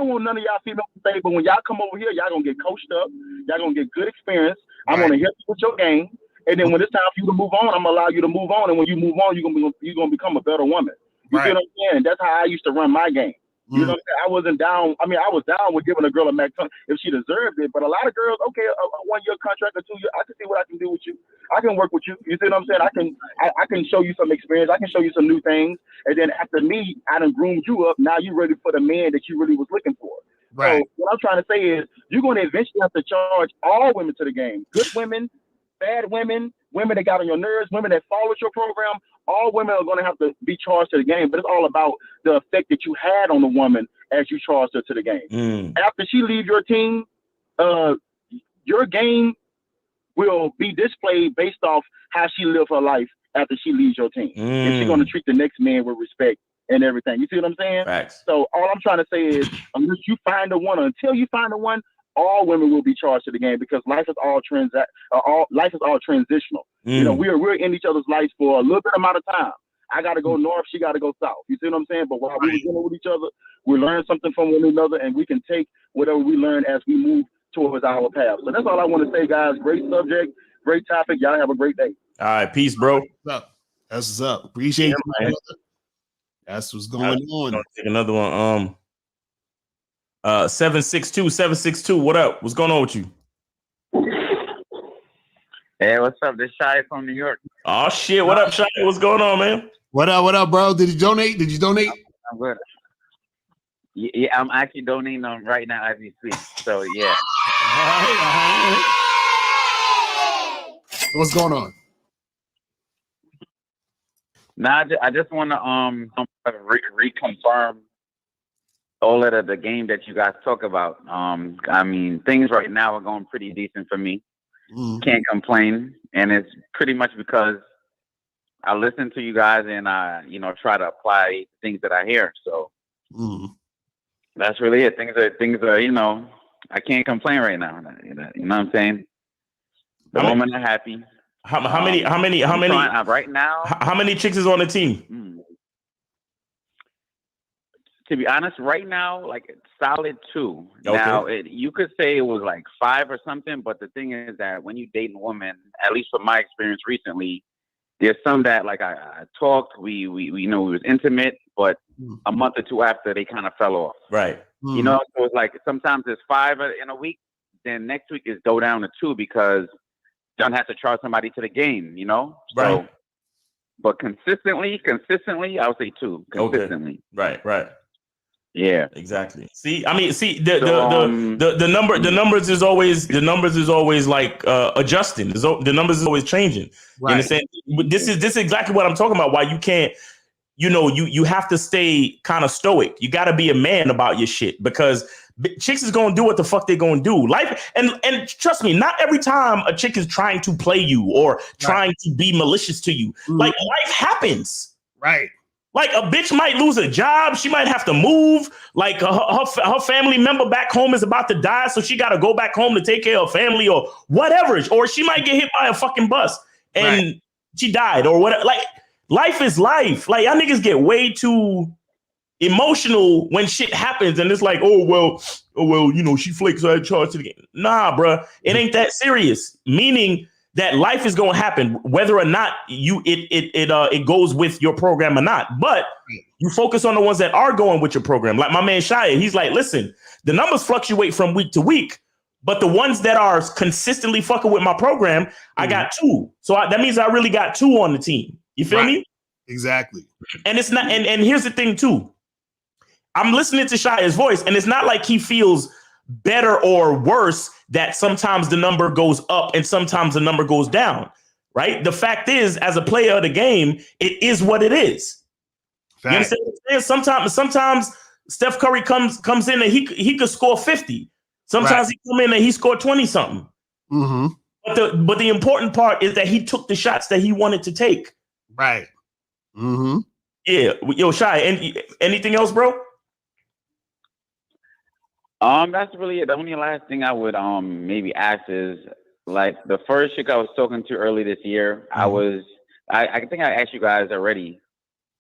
J: want none of y'all females to say, but when y'all come over here, y'all gonna get coached up, y'all gonna get good experience. I'm gonna help you with your game, and then when it's time for you to move on, I'm gonna allow you to move on, and when you move on, you're gonna become a better woman. You see what I'm saying? That's how I used to run my game. You know what I'm saying? I wasn't down. I mean, I was down with giving a girl a max if she deserved it. But a lot of girls, okay, a 1-year contract or 2 years, I can see what I can do with you. I can work with you. You see what I'm saying? I can show you some experience. I can show you some new things. And then after me, I done groomed you up. Now you're ready for the man that you really was looking for. So what I'm trying to say is, you're going to eventually have to charge all women to the game. Good women, bad women, women that got on your nerves, women that follow your program. All women are going to have to be charged to the game, but it's all about the effect that you had on the woman as you charged her to the game. After she leaves your team, your game will be displayed based off how she lived her life after she leaves your team. And she's going to treat the next man with respect and everything. You see what I'm saying?
A: Facts.
J: So all I'm trying to say is, unless you find the one, or until you find the one, all women will be charged to the game, because life is all transitional. You know, we're in each other's lives for a little bit amount of time. I got to go north, she got to go south. You see what I'm saying? But while we were dealing with each other, we learn something from one another, and we can take whatever we learn as we move towards our path. So that's all I want to say, guys. Great subject, great topic. Y'all have a great day.
A: All right, peace, bro.
I: That's what's up. Appreciate you, brother. That's what's going on.
A: Take another one. 762. What up? What's going on with you?
K: Hey, what's up? This Shy from New York.
A: Oh shit! What up, Shy? What's going on, man?
I: What up, bro? Did you donate?
K: I'm good. Yeah, I'm actually donating them right now as we speak. So yeah.
I: All right. What's going on?
K: Now I just want to reconfirm all of the game that you guys talk about. I mean, things right now are going pretty decent for me. Can't complain, and it's pretty much because I listen to you guys and I, try to apply things that I hear. So that's really it. Things are, I can't complain right now. You know what I'm saying? The women are happy.
A: How many
K: right now?
A: How many chicks is on the team?
K: To be honest, right now, like solid 2.
A: Okay.
K: Now, you could say it was like 5 or something, but the thing is that when you date a woman, at least from my experience recently, there's some that like I talked, we was intimate, but a month or 2 after they kind of fell off.
A: Right.
K: So it's like sometimes it's 5 in a week, then next week is go down to 2 because you don't have to charge somebody to the game, So,
A: right.
K: But consistently, I would say 2. Consistently.
A: Okay. Right.
K: Yeah,
A: exactly. The numbers is always like adjusting. The numbers is always changing.
I: Right.
A: You understand? This is exactly what I'm talking about. Why you can't, you have to stay kind of stoic. You got to be a man about your shit, because chicks is gonna do what the fuck they're gonna do. Life and trust me, not every time a chick is trying to play you or trying to be malicious to you. Like life happens.
I: Right.
A: Like a bitch might lose a job. She might have to move. Like her family member back home is about to die, so she got to go back home to take care of her family or whatever. Or she might get hit by a fucking bus and she died or whatever. Like life is life. Like y'all niggas get way too emotional when shit happens, and it's like, oh well, she flaked, so I charged to the game. Nah, bruh, it ain't that serious. Meaning that life is going to happen, whether or not it goes with your program or not. But you focus on the ones that are going with your program. Like my man Shia, he's like, listen, the numbers fluctuate from week to week, but the ones that are consistently fucking with my program, I got 2. So that means I really got 2 on the team. You feel me?
I: Exactly.
A: And it's not. And here's the thing too. I'm listening to Shia's voice, and it's not like he feels better or worse that sometimes the number goes up and sometimes the number goes down, right? The fact is, as a player of the game, it is what it is. You understand what I'm saying? Sometimes Steph Curry comes in and he could score 50. Sometimes he come in and he scored 20 something. But the important part is that he took the shots that he wanted to take.
I: Right.
A: Yeah. Yo, Shy, anything else, bro?
K: That's really it. The only last thing I would maybe ask is, like, the first chick I was talking to early this year, I think I asked you guys already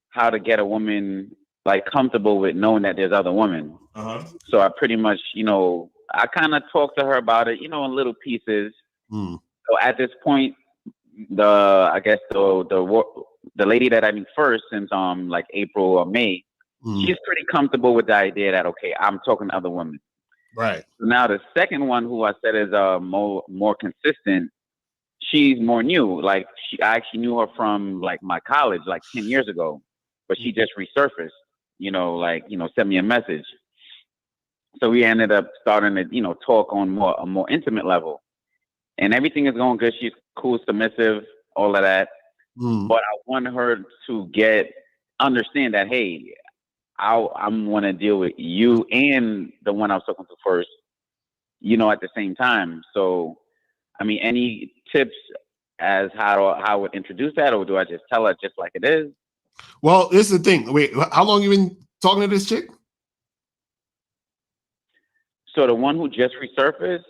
K: how to get a woman like comfortable with knowing that there's other women. So I pretty much, I kind of talked to her about it, in little pieces. So at this point, I guess the lady that I meet first since like April or May, she's pretty comfortable with the idea that, okay, I'm talking to other women.
I: Right.
K: So now the second one, who I said is more consistent, she's more new. Like, I actually knew her from like my college, like 10 years ago, but she just resurfaced, sent me a message. So we ended up starting to, talk on a more intimate level, and everything is going good. She's cool, submissive, all of that. But I want her to understand that, hey, I'm want to deal with you and the one I was talking to first, at the same time. So, I mean, any tips as how I would introduce that, or do I just tell her just like it is?
I: Well, this is the thing. Wait, how long you been talking to this chick?
K: So the one who just resurfaced,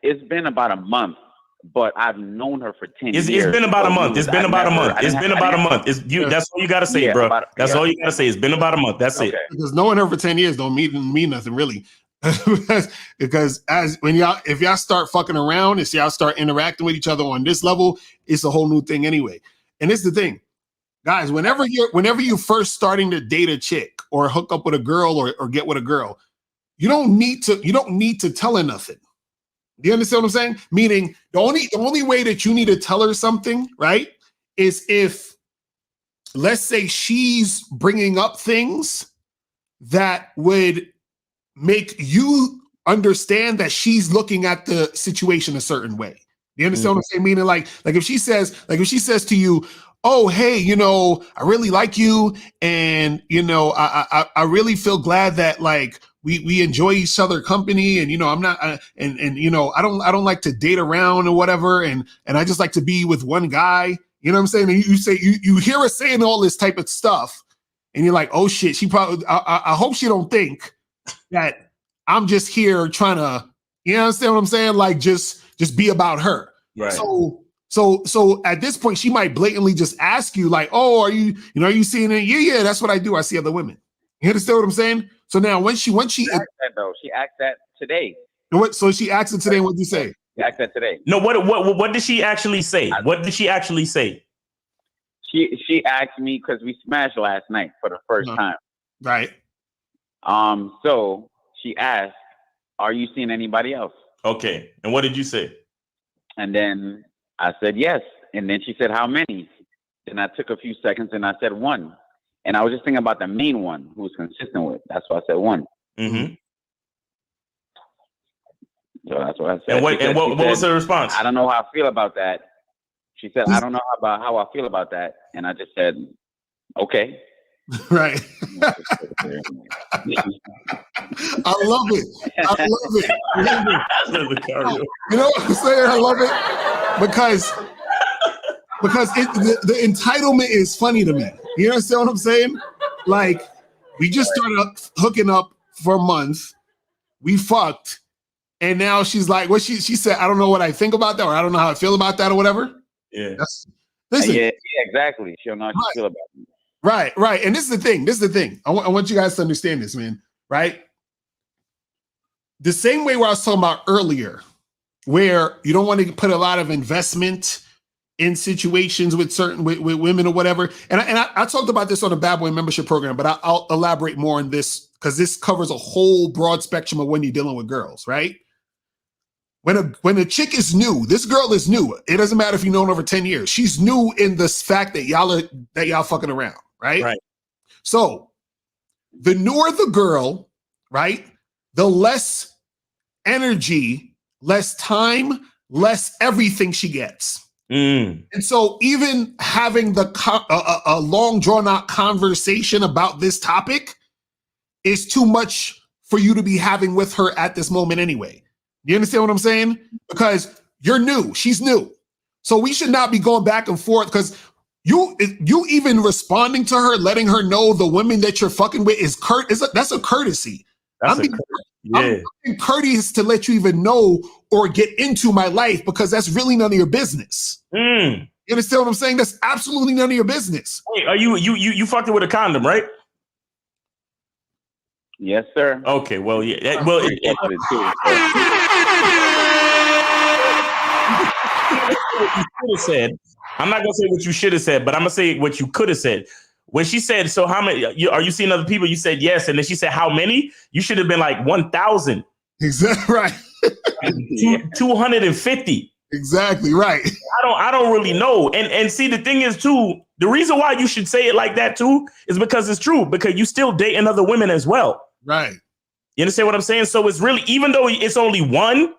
K: it's been about a month, but I've known her for 10 years.
A: It's been about a month. It's been about a month. It's been about a month. That's all you gotta say, bro. That's all you gotta say. It's been about a month. That's it.
I: Because knowing her for 10 years don't mean nothing really. because if y'all start fucking around and y'all start interacting with each other on this level, it's a whole new thing anyway. And it's the thing, guys, whenever you first starting to date a chick or hook up with a girl or get with a girl, you don't need to tell her nothing. Do you understand what I'm saying? Meaning the only way that you need to tell her something, right, is if, let's say, she's bringing up things that would make you understand that she's looking at the situation a certain way. You understand what I'm saying? Meaning like if she says to you, oh, hey, I really like you, and I really feel glad that like we enjoy each other company, and I'm not I don't like to date around or whatever, and I just like to be with one guy. You know what I'm saying? And you say you hear her saying all this type of stuff, and you're like, oh shit, she probably I hope she don't think that I'm just here trying to, you understand what I'm saying? Like just be about her.
A: Right.
I: So at this point, she might blatantly just ask you, like, oh, are you seeing it? Yeah, that's what I do. I see other women. You understand what I'm saying? So now when she
K: asked that though, she asked that today.
I: So she asked it today. What did you say?
K: She asked that today.
A: No, what did she actually say? What did she actually say?
K: She asked me because we smashed last night for the first time.
I: Right.
K: So she asked, are you seeing anybody else?
A: Okay. And what did you say?
K: And then I said yes. And then she said, how many? Then I took a few seconds and I said one. And I was just thinking about the main one who was consistent with. That's why I said one.
A: Mm-hmm.
K: So that's what I said.
A: And what was her response?
K: I don't know how I feel about that. She said, I don't know how I feel about that. And I just said, okay.
I: Right. I love it. You know what I'm saying? I love it because the entitlement is funny to me. You understand what I'm saying? Like, we just started hooking up for a month. We fucked. And now she's like, what she said, I don't know what I think about that, or I don't know how I feel about that, or whatever.
A: Yeah.
K: Listen. Yeah, exactly. She don't know how she feel about it.
I: Right. And this is the thing. I want you guys to understand this, man. Right? The same way where I was talking about earlier, where you don't want to put a lot of investment in situations with with women or whatever. And I talked about this on the Bad Boy membership program, but I'll elaborate more on this because this covers a whole broad spectrum of when you're dealing with girls, right? When a chick is new, this girl is new. It doesn't matter if you've known her over 10 years. She's new in the fact that y'all fucking around, right?
A: Right.
I: So the newer the girl, right, the less energy, less time, less everything she gets. And so even having a long drawn out conversation about this topic is too much for you to be having with her at this moment anyway. You understand what I'm saying? Because you're new, she's new. So we should not be going back and forth because you even responding to her, letting her know the women that you're fucking with that's a courtesy.
A: That's
I: I'm being courteous to let you even know or get into my life because that's really none of your business. You understand what I'm saying? That's absolutely none of your business.
A: Wait, are you fucked it with a condom, right?
K: Yes, sir.
A: Okay, well, yeah. Well,
K: what you
A: should have said. I'm not gonna say what you should have said, but I'm gonna say what you could have said. When she said, "So how many? Are you seeing other people?" You said yes, and then she said, "How many?" You should have been like 1,000.
I: Exactly right.
A: 250.
I: Exactly right.
A: I don't really know. And see, the thing is too, the reason why you should say it like that too is because it's true. Because you still dating other women as well.
I: Right.
A: You understand what I'm saying? So it's really, even though it's only one,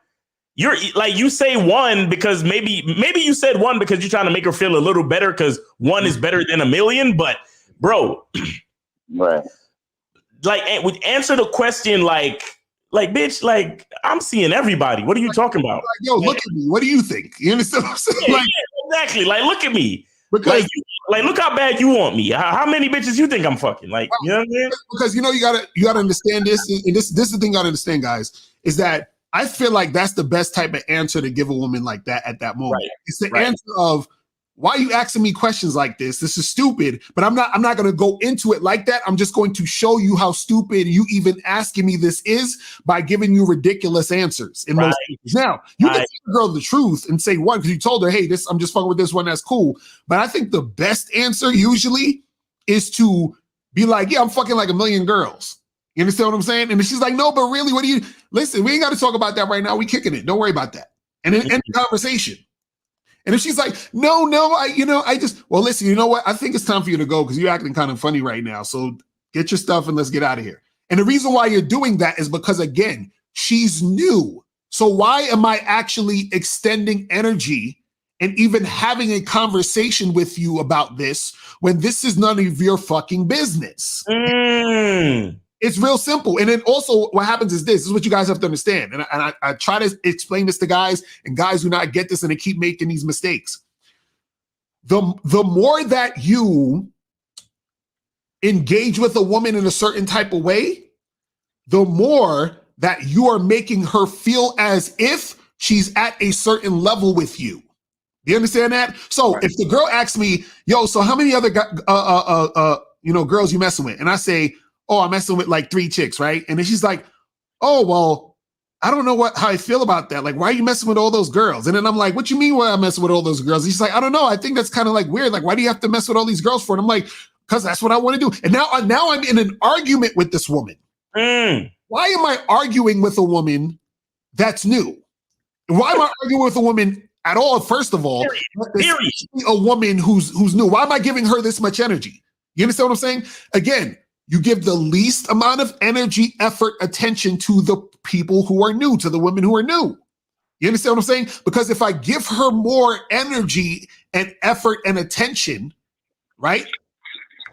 A: you're like, you say one because maybe you said one because you're trying to make her feel a little better because one is better than a million. But bro,
K: right?
A: Like, answer the question like bitch, like I'm seeing everybody. What are you talking about?
I: Like, yo, look at me. What do you think? You understand what I'm saying?
A: Yeah, exactly. Like, look at me.
I: Because
A: look how bad you want me. How many bitches you think I'm fucking? Like, you know what I mean?
I: Because you gotta understand this, and this is the thing you gotta understand, guys, is that I feel like that's the best type of answer to give a woman like that at that moment. Right. It's the answer of, why are you asking me questions like this? This is stupid, but I'm not going to go into it like that. I'm just going to show you how stupid you even asking me this is by giving you ridiculous answers in most cases. Now, you can tell the girl the truth and say one, because you told her, hey, I'm just fucking with this one, that's cool. But I think the best answer usually is to be like, yeah, I'm fucking like a million girls. You understand what I'm saying? And she's like, no, but really, what do you, listen, we ain't got to talk about that right now. We kicking it. Don't worry about that. And then end the conversation. And if she's like, no, well, listen, you know what? I think it's time for you to go because you're acting kind of funny right now. So get your stuff and let's get out of here. And the reason why you're doing that is because, again, she's new. So why am I actually extending energy and even having a conversation with you about this when this is none of your fucking business? It's real simple. And then also what happens is this is what you guys have to understand. And I try to explain this to guys, and guys do not get this and they keep making these mistakes. The more that you engage with a woman in a certain type of way, the more that you are making her feel as if she's at a certain level with you. Do you understand that? So if the girl asks me, yo, so how many other girls you messing with? And I say, oh, I'm messing with like 3 chicks, right? And then she's like, oh, well, I don't know how I feel about that. Like, why are you messing with all those girls? And then I'm like, what you mean why I'm messing with all those girls? And she's like, I don't know. I think that's kind of like weird. Like, why do you have to mess with all these girls for? And I'm like, because that's what I want to do. And now I'm in an argument with this woman. Why am I arguing with a woman that's new? Why am I arguing with a woman at all? First of all, a woman who's new. Why am I giving her this much energy? You understand what I'm saying? Again, you give the least amount of energy, effort, attention to the people who are new, to the women who are new. You understand what I'm saying? Because if I give her more energy and effort and attention, right,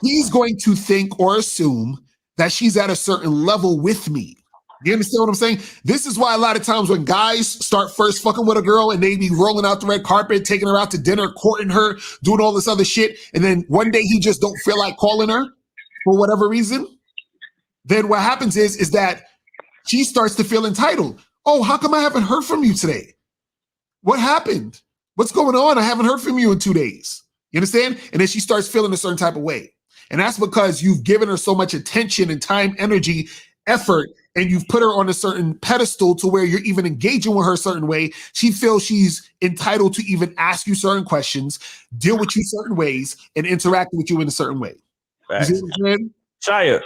I: he's going to think or assume that she's at a certain level with me. You understand what I'm saying? This is why a lot of times when guys start first fucking with a girl and they be rolling out the red carpet, taking her out to dinner, courting her, doing all this other shit, and then one day he just don't feel like calling her for whatever reason, then what happens is that she starts to feel entitled. Oh, how come I haven't heard from you today? What happened? What's going on? I haven't heard from you in 2 days. You understand? And then she starts feeling a certain type of way. And that's because you've given her so much attention and time, energy, effort, and you've put her on a certain pedestal to where you're even engaging with her a certain way. She feels she's entitled to even ask you certain questions, deal with you certain ways, and interact with you in a certain way.
A: Shia,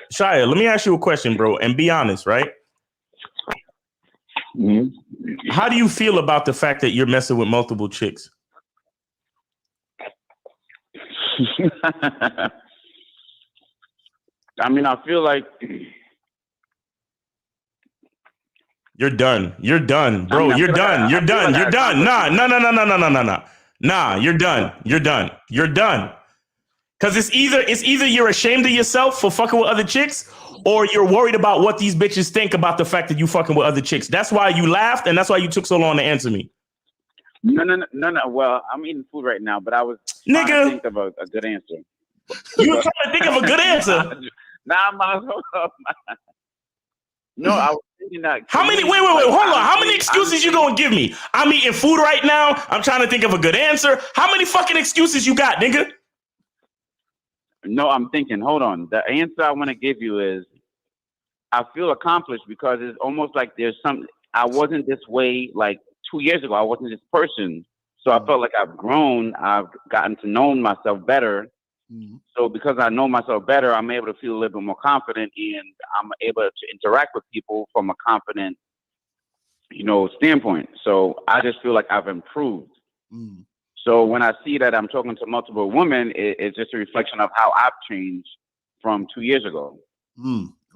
A: let me ask you a question, bro, and be honest, right? How do you feel about the fact that you're messing with multiple chicks?
K: I mean, I feel like
A: you're done. You're done, bro. You're done. You're done. You're done. Nah. You're done. You're done. You're done. Because it's either you're ashamed of yourself for fucking with other chicks, or you're worried about what these bitches think about the fact that you fucking with other chicks. That's why you laughed, and that's why you took so long to answer me.
K: No. Well, I'm eating food right now, but I was trying to think of a good answer.
A: You were trying to think of a good answer?
K: Nah, No, I was thinking that.
A: How many? Wait, hold on. How many excuses you gonna give me? I'm eating food right now. I'm trying to think of a good answer. How many fucking excuses you got, nigga?
K: No, I'm thinking. Hold on. The answer I want to give you is, I feel accomplished because it's almost like there's some. I wasn't this way like 2 years ago. I wasn't this person, so I felt like I've grown. I've gotten to know myself better. So because I know myself better, I'm able to feel a little bit more confident, and I'm able to interact with people from a confident, standpoint. So I just feel like I've improved. So when I see that I'm talking to multiple women, it's just a reflection of how I've changed from 2 years ago.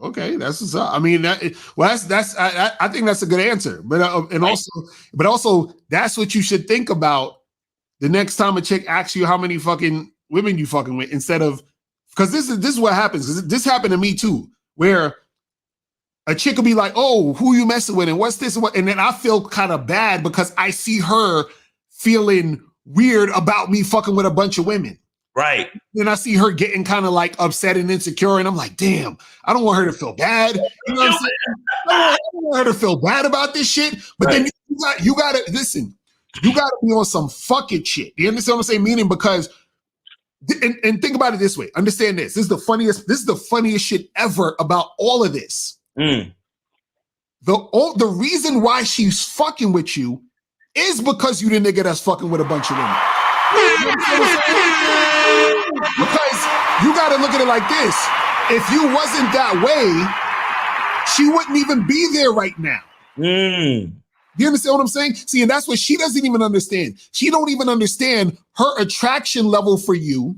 I: Okay, that's what's up. I mean, I think that's a good answer. But also, that's what you should think about the next time a chick asks you how many fucking women you fucking with, instead of, because this is what happens. 'Cause this happened to me too, where a chick will be like, "Oh, who you messing with, and what's this and what?" And then I feel kind of bad because I see her feeling weird about me fucking with a bunch of women.
A: Right.
I: Then I see her getting kind of like upset and insecure, and I'm like, damn, I don't want her to feel bad. You know what I'm saying? I don't want her to feel bad about this shit. But then you gotta listen. You gotta be on some fucking shit. You understand what I'm saying? Meaning, because and think about it this way. Understand this. This is the funniest shit ever about all of this. The reason why she's fucking with you is because you the nigga that's fucking with a bunch of women. Because you got to look at it like this. If you wasn't that way, she wouldn't even be there right now. You understand what I'm saying? See, and that's what she doesn't even understand. She don't even understand her attraction level for you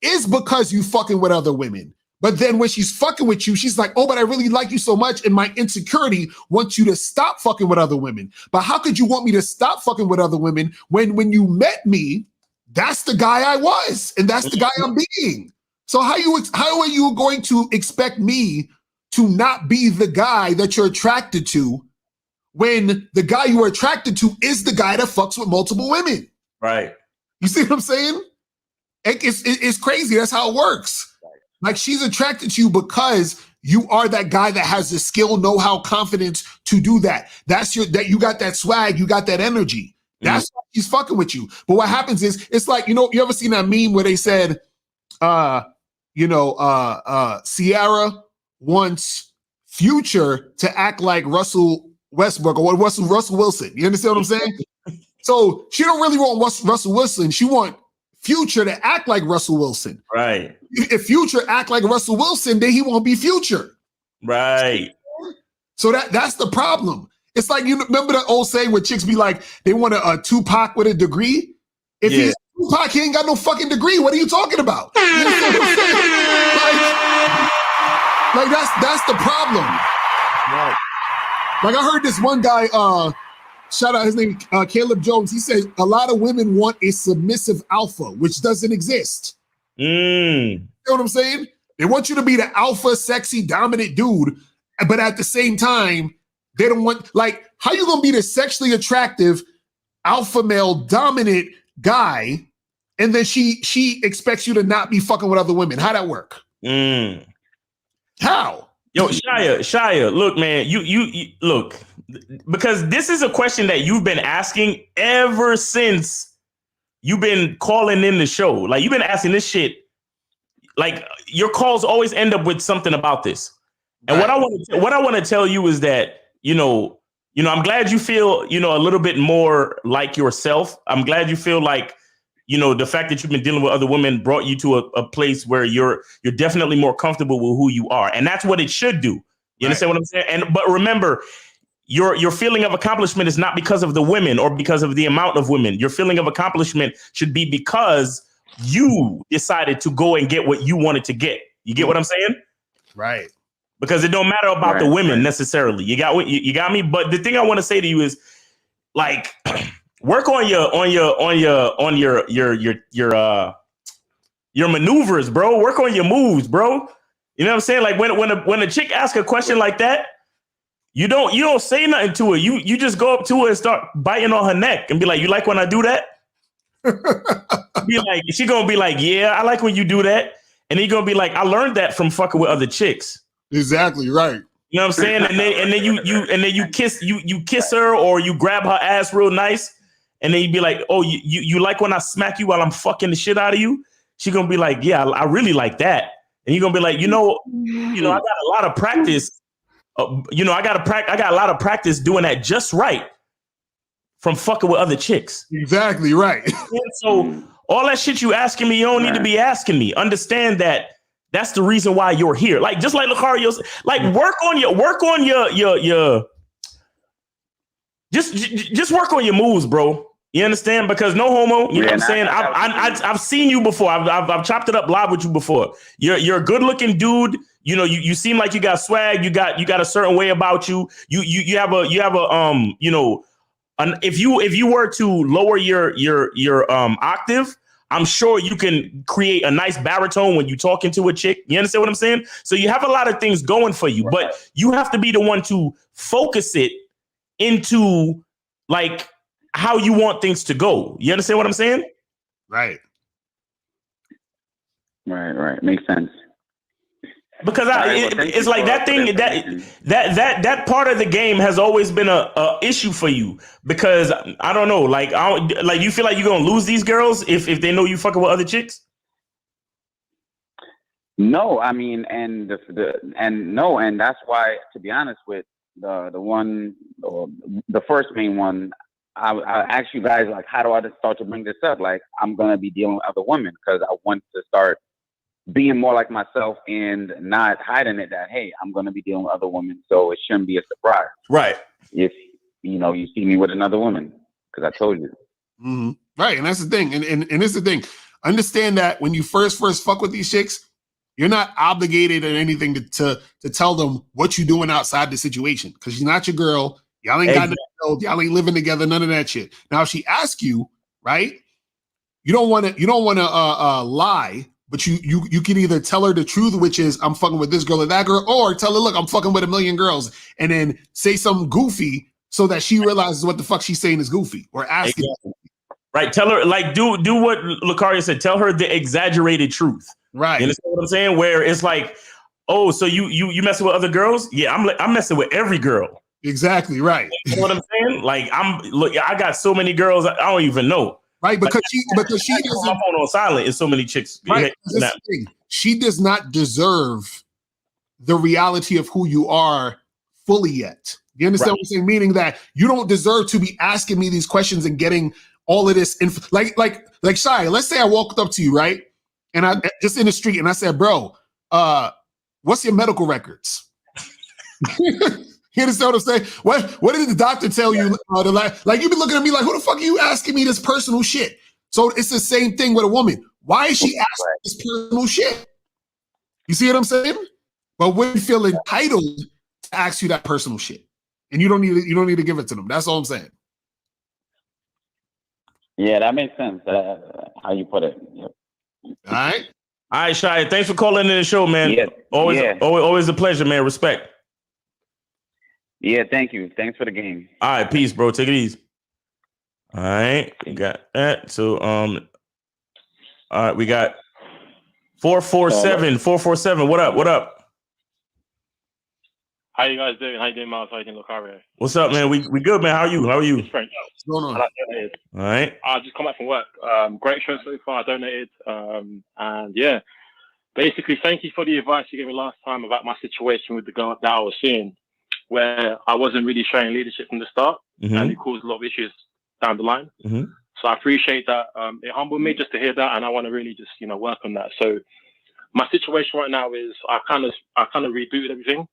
I: is because you fucking with other women. But then when she's fucking with you, she's like, oh, but I really like you so much, and my insecurity wants you to stop fucking with other women. But how could you want me to stop fucking with other women when you met me, that's the guy I was, and that's the guy I'm being. So how are you going to expect me to not be the guy that you're attracted to when the guy you are attracted to is the guy that fucks with multiple women?
A: Right.
I: You see what I'm saying? It's crazy. That's how it works. Like, she's attracted to you because you are that guy that has the skill, know-how, confidence to do that. That you got that swag, you got that energy. That's why she's fucking with you. But what happens is, it's like, you ever seen that meme where they said, Ciara wants Future to act like Russell Westbrook or Russell Wilson. You understand what I'm saying? So she don't really want Russell Wilson. She want Future to act like Russell Wilson.
A: Right.
I: If Future act like Russell Wilson, then he won't be Future.
A: Right.
I: So that's the problem. It's like, you remember the old saying where chicks be like, they want a Tupac with a degree? If he's Tupac, he ain't got no fucking degree. What are you talking about? You know what I'm saying? Like that's the problem. Right. Like, I heard this one guy, shout out his name, Caleb Jones. He said a lot of women want a submissive alpha, which doesn't exist. You know what I'm saying? They want you to be the alpha, sexy, dominant dude, but at the same time, they don't want, like, how you gonna be the sexually attractive, alpha male, dominant guy, and then she expects you to not be fucking with other women? How'd that work? How?
A: Yo, Shia, look, man, you look, because this is a question that you've been asking ever since you've been calling in the show. Like, you've been asking this shit. Like, your calls always end up with something about this. And what I want to tell you is that, I'm glad you feel, a little bit more like yourself. I'm glad you feel like, the fact that you've been dealing with other women brought you to a place where you're definitely more comfortable with who you are. And that's what it should do. You understand what I'm saying? But remember, your feeling of accomplishment is not because of the women or because of the amount of women. Your feeling of accomplishment should be because you decided to go and get what you wanted to get. You get what I'm saying?
I: Right.
A: Because it don't matter about the women necessarily. You got me. But the thing I want to say to you is, like, work on your maneuvers, bro. Work on your moves, bro. You know what I'm saying? Like, when a chick asks a question like that, you don't say nothing to her. You just go up to her and start biting on her neck and be like, "You like when I do that?" She gonna be like, "Yeah, I like when you do that." And he gonna be like, "I learned that from fucking with other chicks."
I: Exactly right.
A: You know what I'm saying? And then you kiss her or you grab her ass real nice, and then you be like, oh, you like when I smack you while I'm fucking the shit out of you? She gonna be like, yeah, I really like that. And you're gonna be like, I got a lot of practice. I got a lot of practice doing that just right from fucking with other chicks.
I: Exactly right.
A: So all that shit you asking me, you don't need to be asking me. Understand that that's the reason why you're here. Like just like Lucario, like work on your just work on your moves, bro. You understand? Because no homo, you know what I'm saying? I've seen you before. I've chopped it up live with you before. You're a good looking dude. You seem like you got swag. You got a certain way about you. You have a if you were to lower your octave, I'm sure you can create a nice baritone when you talking to a chick. You understand what I'm saying? So you have a lot of things going for you, but you have to be the one to focus it into like how you want things to go. You understand what I'm saying?
I: Right.
K: Right. Makes sense.
A: Because it's like that thing that part of the game has always been a issue for you, because I don't know, like you feel like you're gonna lose these girls if they know you fucking with other chicks.
K: No, I mean, and that's why, to be honest, with the first main one, I asked you guys, like, how do I just start to bring this up? Like, I'm gonna be dealing with other women because I want to start being more like myself and not hiding it that, hey, I'm going to be dealing with other women, so it shouldn't be a surprise.
A: Right.
K: If, you see me with another woman, because I told you.
I: Mm-hmm. Right, and that's the thing. And it's the thing. Understand that when you first fuck with these chicks, you're not obligated or anything to tell them what you're doing outside the situation, because she's not your girl. Y'all ain't got no, y'all ain't living together, none of that shit. Now, if she asks you, right, you don't want to lie. But you can either tell her the truth, which is I'm fucking with this girl or that girl, or tell her, look, I'm fucking with a million girls, and then say something goofy so that she realizes what the fuck she's saying is goofy, or ask it.
A: Right. Tell her, like, do what Lucario said. Tell her the exaggerated truth.
I: Right.
A: You understand what I'm saying? Where it's like, oh, so you messing with other girls? Yeah, I'm messing with every girl.
I: Exactly. Right.
A: You know what I'm saying? Like, I got so many girls I don't even know.
I: Right, because she doesn't.
A: My phone on silent. Is so many chicks.
I: Right, she does not deserve the reality of who you are fully yet. You understand what I'm saying? Meaning that you don't deserve to be asking me these questions and getting all of this like Shia. Let's say I walked up to you, right, and I just in the street, and I said, "Bro, what's your medical records?" You understand what I'm saying? What did the doctor tell you? Like you be looking at me like, who the fuck are you asking me this personal shit? So it's the same thing with a woman. Why is she asking this personal shit? You see what I'm saying? But women feel entitled to ask you that personal shit, and you don't need to give it to them. That's all I'm saying.
K: Yeah, that makes sense. How you put it. Yep.
I: All
A: right, Shia. Thanks for calling in the show, man.
K: Yeah.
A: Always a pleasure, man. Respect.
K: Yeah, thank you. Thanks for the game.
A: All right, peace, bro. Take it easy. All right, we got that. So, all right, we got 447. 447. What up?
L: How you guys doing? How you doing, Miles? How you doing, Lucario?
A: What's up, man? We good, man. How are you?
L: What's
I: going on?
L: I donated.
A: All right.
L: I just come back from work. Great show so far. I donated. And yeah, basically, thank you for the advice you gave me last time about my situation with the girl that I was seeing, where I wasn't really showing leadership from the start, and it caused a lot of issues down the line. So I appreciate that. It humbled me just to hear that, and I want to really just work on that. So my situation right now is I kind of rebooted everything.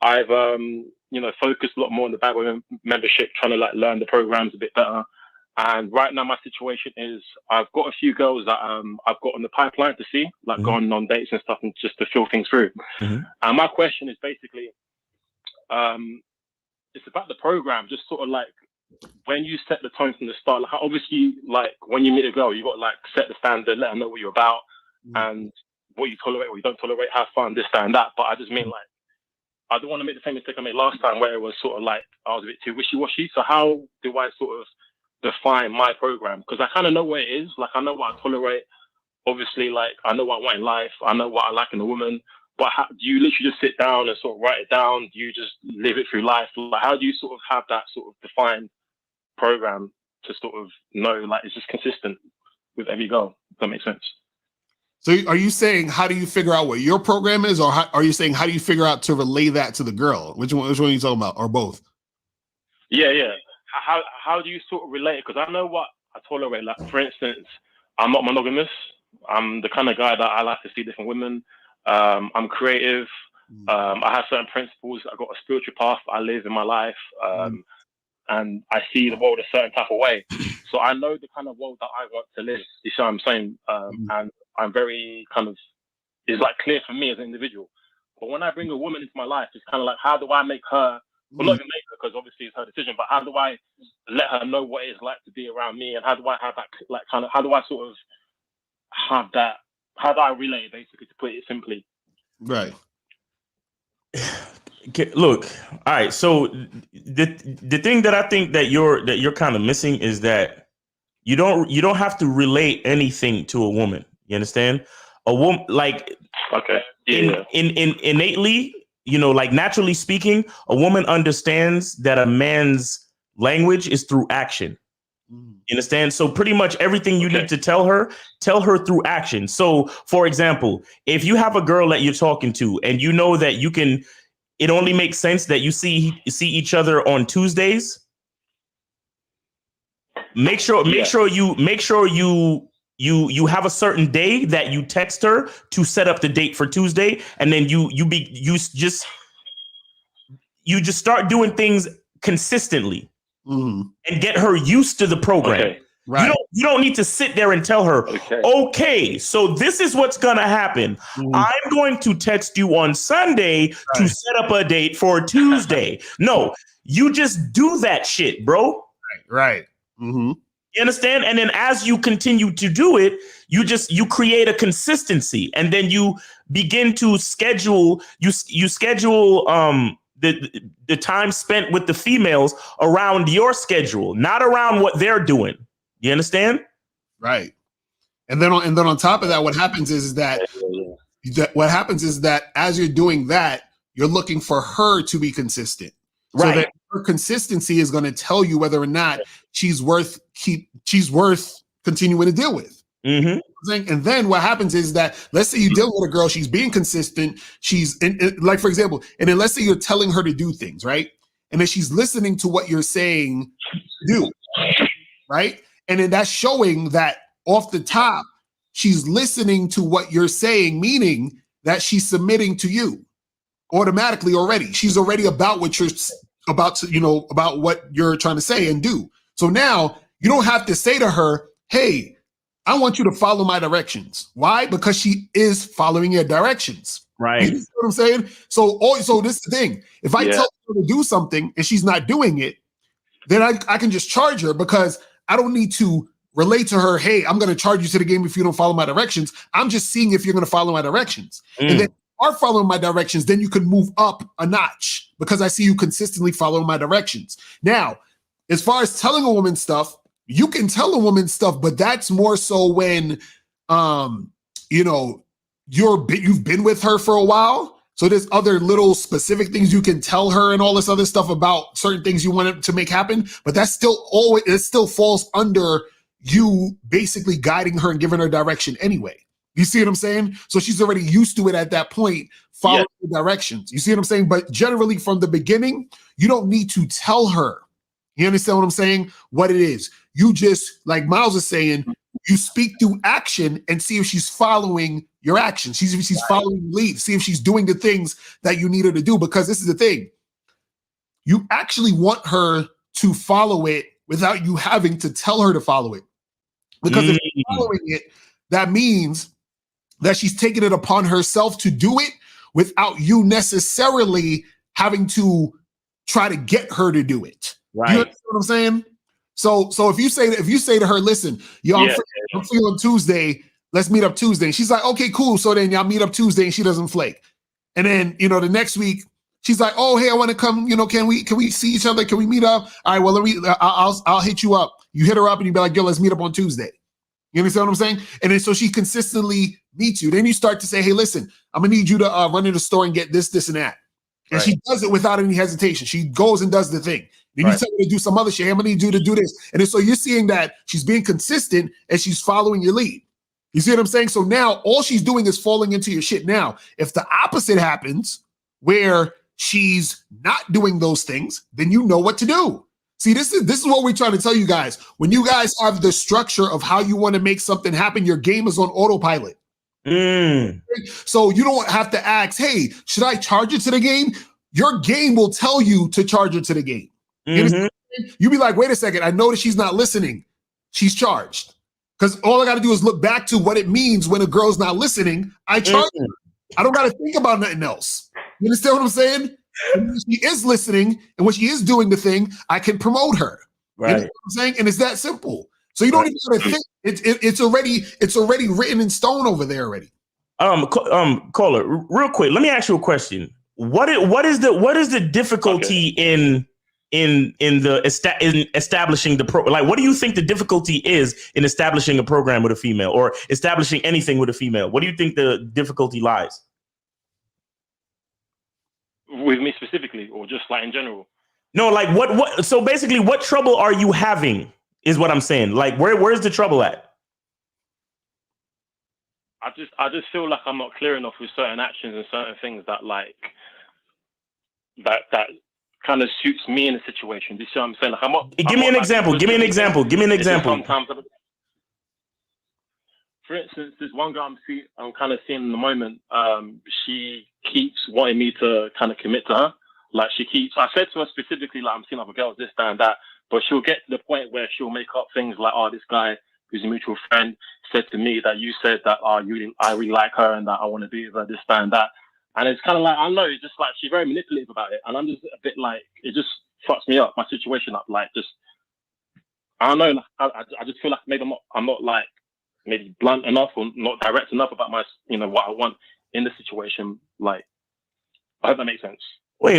L: I've focused a lot more on the bad boy membership, trying to learn the programs a bit better. And right now my situation is I've got a few girls that I've got on the pipeline to see, going on dates and stuff, and just to fill things through. And my question is basically, it's about the program, just sort of like when you set the tone from the start, obviously when you meet a girl, you got to set the standard, let them know what you're about and what you tolerate, what you don't tolerate, have fun, this, that, and that. But I just mean I don't want to make the same mistake I made last time where it was sort of I was a bit too wishy-washy. So how do I sort of define my program? Because I kind of know what it is. I know what I tolerate. Obviously, I know what I want in life. I know what I like in a woman. But how, do you literally just sit down and sort of write it down? Do you just live it through life? Like, how do you sort of have that sort of defined program to sort of know, like, it's just consistent with every goal? If that makes sense.
I: So are you saying, how do you figure out what your program is, or are you saying, how do you figure out to relay that to the girl? Which one are you talking about, or both?
L: Yeah. How do you sort of relate? Because I know what I tolerate. Like, for instance, I'm not monogamous. I'm the kind of guy that I like to see different women. I'm creative. I have certain principles. I've got a spiritual path I live in my life. And I see the world a certain type of way. So I know the kind of world that I want to live. You see what I'm saying? And I'm very kind of, it's like clear for me as an individual. But when I bring a woman into my life, it's kind of like, how do I make her, well, not even make her, because obviously it's her decision, but how do I let her know what it's like to be around me? And how do I have that, like, kind of, how do I sort of have that, how do I relay, basically, to put it simply?
I: Right.
A: Look, all right. So the thing that I think that you're kind of missing is that you don't have to relate anything to a woman. You understand? A woman, like,
L: okay,
A: innately, you know, like, naturally speaking, a woman understands that a man's language is through action. You understand? So pretty much everything you need to tell her through action. So, for example, if you have a girl that you're talking to and you know that you can, it only makes sense that you see each other on Tuesdays. Make sure you have a certain day that you text her to set up the date for Tuesday, and then you just start doing things consistently and get her used to the program.
L: Okay.
I: Right.
A: You don't need to sit there and tell her, okay, so this is what's going to happen. I'm going to text you on Sunday to set up a date for Tuesday. No, you just do that shit, bro.
I: Right. Mm-hmm.
A: You understand? And then as you continue to do it, you create a consistency, and then you begin to schedule, you schedule the time spent with the females around your schedule, not around what they're doing. You understand?
I: Right. And then on top of that, what happens is that as you're doing that, you're looking for her to be consistent.
A: Right.
I: So that her consistency is going to tell you whether or not she's worth continuing to deal with.
A: Mm-hmm.
I: And then what happens is that, let's say you deal with a girl, she's being consistent, like, for example, and then let's say you're telling her to do things, right? And then she's listening to what you're saying do, right? And then that's showing that off the top, she's listening to what you're saying, meaning that she's submitting to you automatically already. She's already about what you're about to, about what you're trying to say and do. So now you don't have to say to her, hey, I want you to follow my directions. Why? Because she is following your directions.
A: Right.
I: You know what I'm saying? So this is the thing. If I tell her to do something and she's not doing it, then I can just charge her, because I don't need to relate to her, hey, I'm going to charge you to the game if you don't follow my directions. I'm just seeing if you're going to follow my directions. And then are following my directions, then you can move up a notch, because I see you consistently following my directions. Now, as far as telling a woman stuff, you can tell a woman stuff, but that's more so when, you've been with her for a while. So there's other little specific things you can tell her and all this other stuff about certain things you want to make happen. But it still falls under you basically guiding her and giving her direction anyway. You see what I'm saying? So she's already used to it at that point, following the directions. You see what I'm saying? But generally from the beginning, you don't need to tell her. You understand what I'm saying? What it is. You just, like Miles is saying, you speak through action and see if she's following your actions. See if she's following lead. See if she's doing the things that you need her to do. Because this is the thing. You actually want her to follow it without you having to tell her to follow it. Because if she's following it, that means that she's taking it upon herself to do it without you necessarily having to try to get her to do it.
A: Right.
I: You understand what I'm saying? So if you say to her, listen, I'm free on Tuesday, let's meet up Tuesday. And she's like, okay, cool. So then y'all meet up Tuesday and she doesn't flake. And then, the next week she's like, oh, hey, I want to come, can we see each other? Can we meet up? All right, well, I'll hit you up. You hit her up and you be like, yo, let's meet up on Tuesday. You understand what I'm saying? And then so she consistently meets you. Then you start to say, hey, listen, I'm gonna need you to run to the store and get this, this, and that. And she does it without any hesitation. She goes and does the thing. Then you tell her to do some other shit. Hey, I'm gonna need you to do this. And then so you're seeing that she's being consistent and she's following your lead. You see what I'm saying? So now all she's doing is falling into your shit. Now, if the opposite happens, where she's not doing those things, then you know what to do. See, this is what we're trying to tell you guys. When you guys have the structure of how you want to make something happen, your game is on autopilot. So you don't have to ask, hey, should I charge it to the game? Your game will tell you to charge it to the game. You be like, wait a second, I noticed she's not listening. She's charged. Because all I got to do is look back to what it means when a girl's not listening. I charge her. I don't got to think about nothing else. You understand what I'm saying? When she is listening and when she is doing the thing, I can promote her. You know what I'm saying? And it's that simple. So you don't even got to think. It's already written in stone over there already.
A: Caller, real quick, let me ask you a question. What is the difficulty in establishing the pro? Like, what do you think the difficulty is in establishing a program with a female or establishing anything with a female? What do you think the difficulty lies?
L: With me specifically, or just like in general?
A: No, like what? So basically, what trouble are you having? Is what I'm saying. Like, where's the trouble at?
L: I just feel like I'm not clear enough with certain actions and certain things that that kind of suits me in a situation. Do you see what I'm saying? Like,
A: Give me an example. Give me an example.
L: Sometimes, for instance, there's one girl I'm kind of seeing in the moment. She keeps wanting me to kind of commit to her. Like, I said to her specifically, like, I'm seeing other girls, this, that, and that. But she'll get to the point where she'll make up things like, oh, this guy who's a mutual friend said to me that you said that, I really like her and that I want to be with her, this, that, and that. And it's kind of like, I don't know, it's just like, she's very manipulative about it. And I'm just a bit like, it just fucks me up, my situation up. Like, just, I don't know, I just feel like maybe I'm not like, maybe blunt enough or not direct enough about my, what I want in the situation. Like, I hope that makes sense.
A: Wait.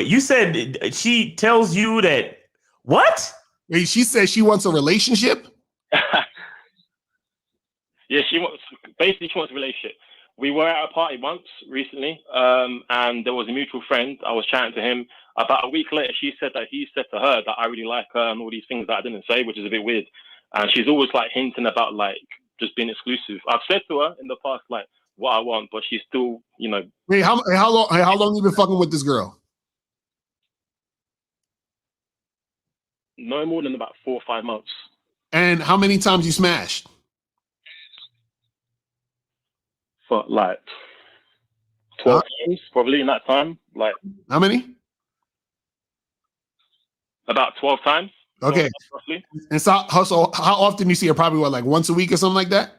A: You said she tells you that what?
I: Wait, she says she wants a relationship?
L: Yeah, she wants a relationship. We were at a party once recently, and there was a mutual friend. I was chatting to him. About a week later, she said that he said to her that I really like her and all these things that I didn't say, which is a bit weird. And she's always like hinting about like just being exclusive. I've said to her in the past like what I want, but she's still,
I: Wait, how long you been fucking with this girl?
L: No more than about 4 or 5 months.
I: And how many times you smashed?
L: For like 12 times, probably in that time. Like,
I: how many?
L: About 12 times.
I: Okay.
L: 12 times, roughly.
I: And so how often do you see her? Probably like once a week or something like that?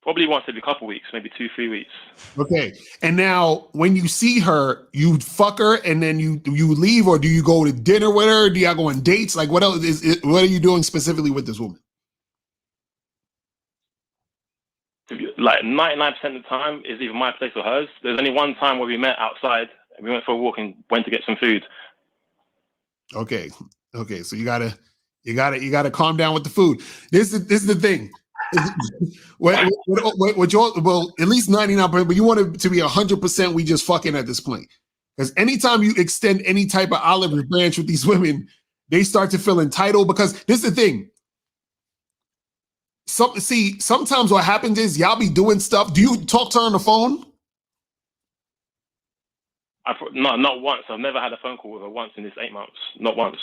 L: Probably once every couple weeks, maybe 2-3 weeks.
I: Okay. And now when you see her, you fuck her and then you leave, or do you go to dinner with her? Do y'all go on dates? Like, what else what are you doing specifically with this woman?
L: Like 99% of the time is either my place or hers. There's only one time where we met outside. We went for a walk and went to get some food.
I: Okay. So you gotta calm down with the food. This is the thing. Well, at least 99%, but you want it to be 100%. We just fucking at this point, because anytime you extend any type of olive branch with these women, they start to feel entitled. Because this is the thing. Sometimes what happens is y'all be doing stuff. Do you talk to her on the phone?
L: Not once. I've never had a phone call with her once in this 8 months. Not once.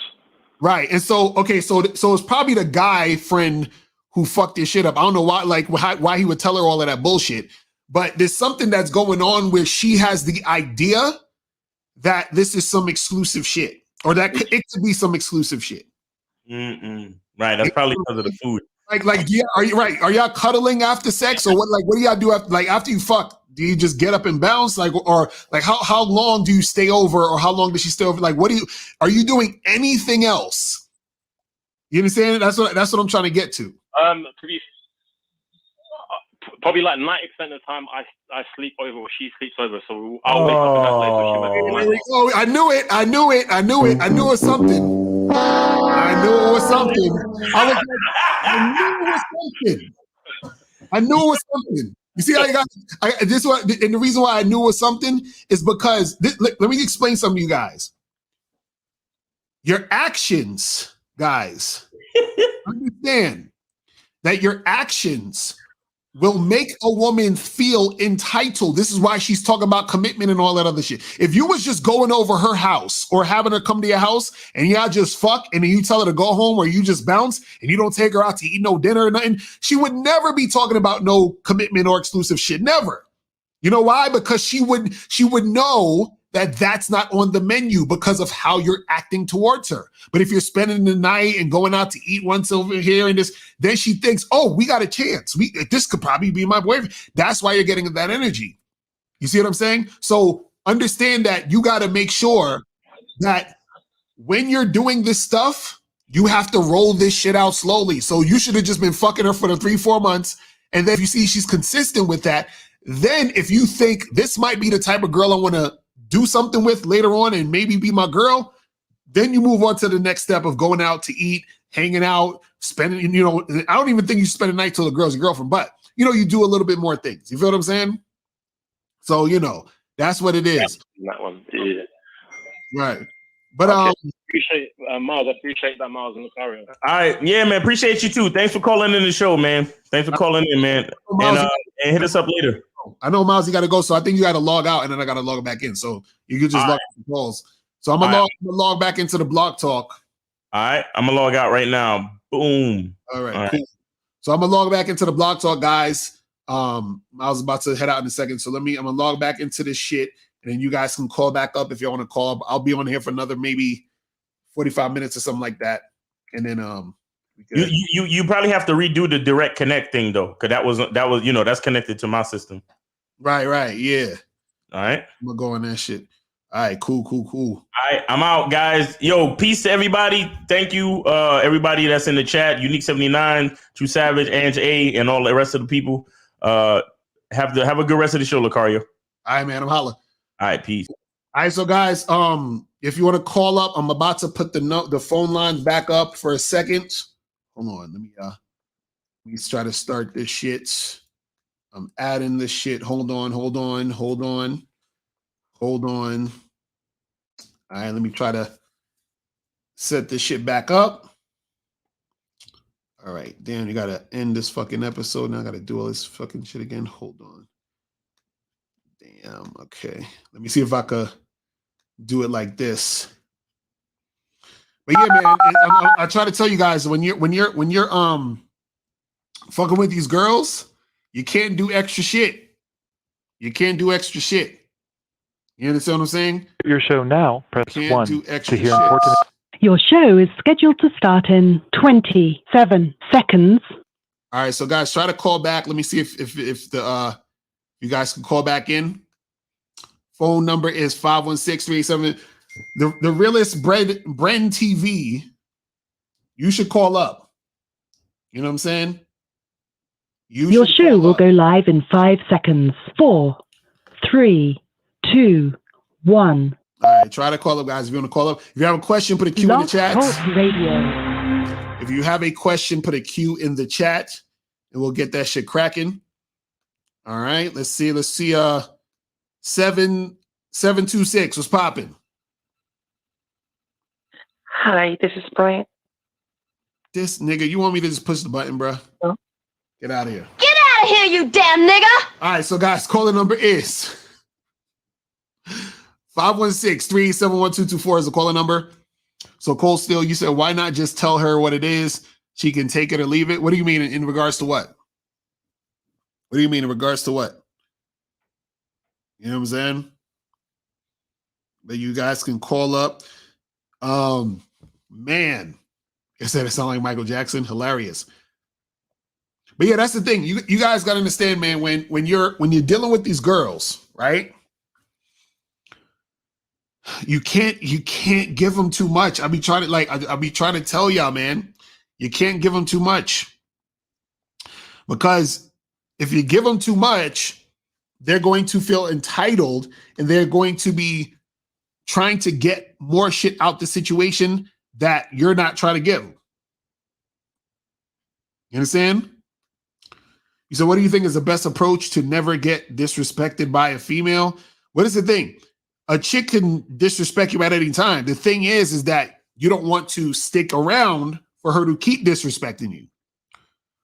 I: Right. And so it's probably the guy friend who fucked this shit up. I don't know why he would tell her all of that bullshit, but there's something that's going on where she has the idea that this is some exclusive shit, or that it could be some exclusive shit.
A: Right. That's probably because of the food.
I: Yeah, are you right? Are y'all cuddling after sex, or what? Like, what do y'all do after you fuck? Do you just get up and bounce? Like, or like how long do you stay over, or how long does she stay over? Like, are you doing anything else? You understand? That's what I'm trying to get to.
L: To be probably like 90% of the time, I sleep over or she sleeps over, so I'll wake up in that place.
I: I knew it was something. All I knew it was something. I knew it was something. I knew it was something. You see how you got this one, and the reason why I knew it was something is because let me explain something to you guys. Your actions, guys, understand that your actions will make a woman feel entitled. This is why she's talking about commitment and all that other shit. If you was just going over her house or having her come to your house and y'all just fuck and then you tell her to go home or you just bounce and you don't take her out to eat no dinner or nothing, she would never be talking about no commitment or exclusive shit. Never. You know why? Because she would know that that's not on the menu because of how you're acting towards her. But if you're spending the night and going out to eat once over here and this, then she thinks, oh, we got a chance. This could probably be my boyfriend. That's why you're getting that energy. You see what I'm saying? So understand that you got to make sure that when you're doing this stuff, you have to roll this shit out slowly. So you should have just been fucking her for the 3-4 months. And then if you see she's consistent with that, then if you think this might be the type of girl I want to do something with later on and maybe be my girl, then you move on to the next step of going out to eat, hanging out, spending, you know, I don't even think you spend a night till the girl's your girlfriend, but, you know, you do a little bit more things. You feel what I'm saying? So, you know, that's what it is.
L: That one, yeah.
I: Right. But,
L: appreciate Miles. I appreciate that, Miles, in the car.
A: All right. Yeah, man. Appreciate you too. Thanks for calling in the show, man. Thanks for calling in, man. And hit us up later.
I: I know, Miles, you got to go, so I think you got to log out, and then I got to log back in. So you can just log the calls. So I'm gonna log back into the Block Talk.
A: All right, I'm gonna log out right now. Boom.
I: All right, cool. So I'm gonna log back into the Block Talk, guys. I was about to head out in a second, so I'm gonna log back into this shit, and then you guys can call back up if you want to call. I'll be on here for another maybe 45 minutes or something like that, and then
A: you probably have to redo the direct connect thing though, because that was you know that's connected to my system.
I: Right, yeah.
A: All right,
I: I'm gonna go on that shit. All right, cool.
A: All right, I'm out, guys. Yo, peace to everybody. Thank you, everybody that's in the chat. Unique 79, True Savage, Ange A, and all the rest of the people. Have a good rest of the show, Lucario.
I: All right, man. I'm holla.
A: All right, peace.
I: All right, so guys, if you want to call up, I'm about to put the phone lines back up for a second. Hold on, let me try to start this shit. I'm adding this shit. Hold on. All right, let me try to set this shit back up. All right, damn, you gotta end this fucking episode. Now I gotta do all this fucking shit again. Hold on. Damn, okay. Let me see if I could do it like this. But yeah, man, I try to tell you guys when you're fucking with these girls, you can't do extra shit. You understand what I'm saying?
M: Your show now. Press 1 to hear important.
B: Your show is scheduled to start in 27 seconds.
I: All right, so guys, try to call back. Let me see if you guys can call back in. Phone number is 516-387. The realest Bren TV. You should call up. You know what I'm saying?
B: Your show will go live in 5 seconds. 4, 3, 2, 1.
I: All right, try to call up, guys. If you want to call up, if you have a question, put a Q in the chat. If you have a question, put a Q in the chat, and we'll get that shit cracking. All right, let's see. 726. What's popping?
N: Hi, this is Brian.
I: This nigga, you want me to just push the button, bro? No. Get out of here.
N: Get out of here, you damn nigga!
I: All right, so guys, caller number is 516-387-1224 is the caller number. So Cole Steele, you said, why not just tell her what it is? She can take it or leave it. What do you mean in regards to what? What do you mean in regards to what? You know what I'm saying? But you guys can call up. Man, I said it sounded like Michael Jackson. Hilarious. But yeah, that's the thing. You guys got to understand, man, when you're dealing with these girls, right? You can't give them too much. I'll be trying to tell y'all, man, you can't give them too much. Because if you give them too much, they're going to feel entitled and they're going to be trying to get more shit out the situation that you're not trying to give. You understand? You said, what do you think is the best approach to never get disrespected by a female? What is the thing? A chick can disrespect you at any time. The thing is that you don't want to stick around for her to keep disrespecting you.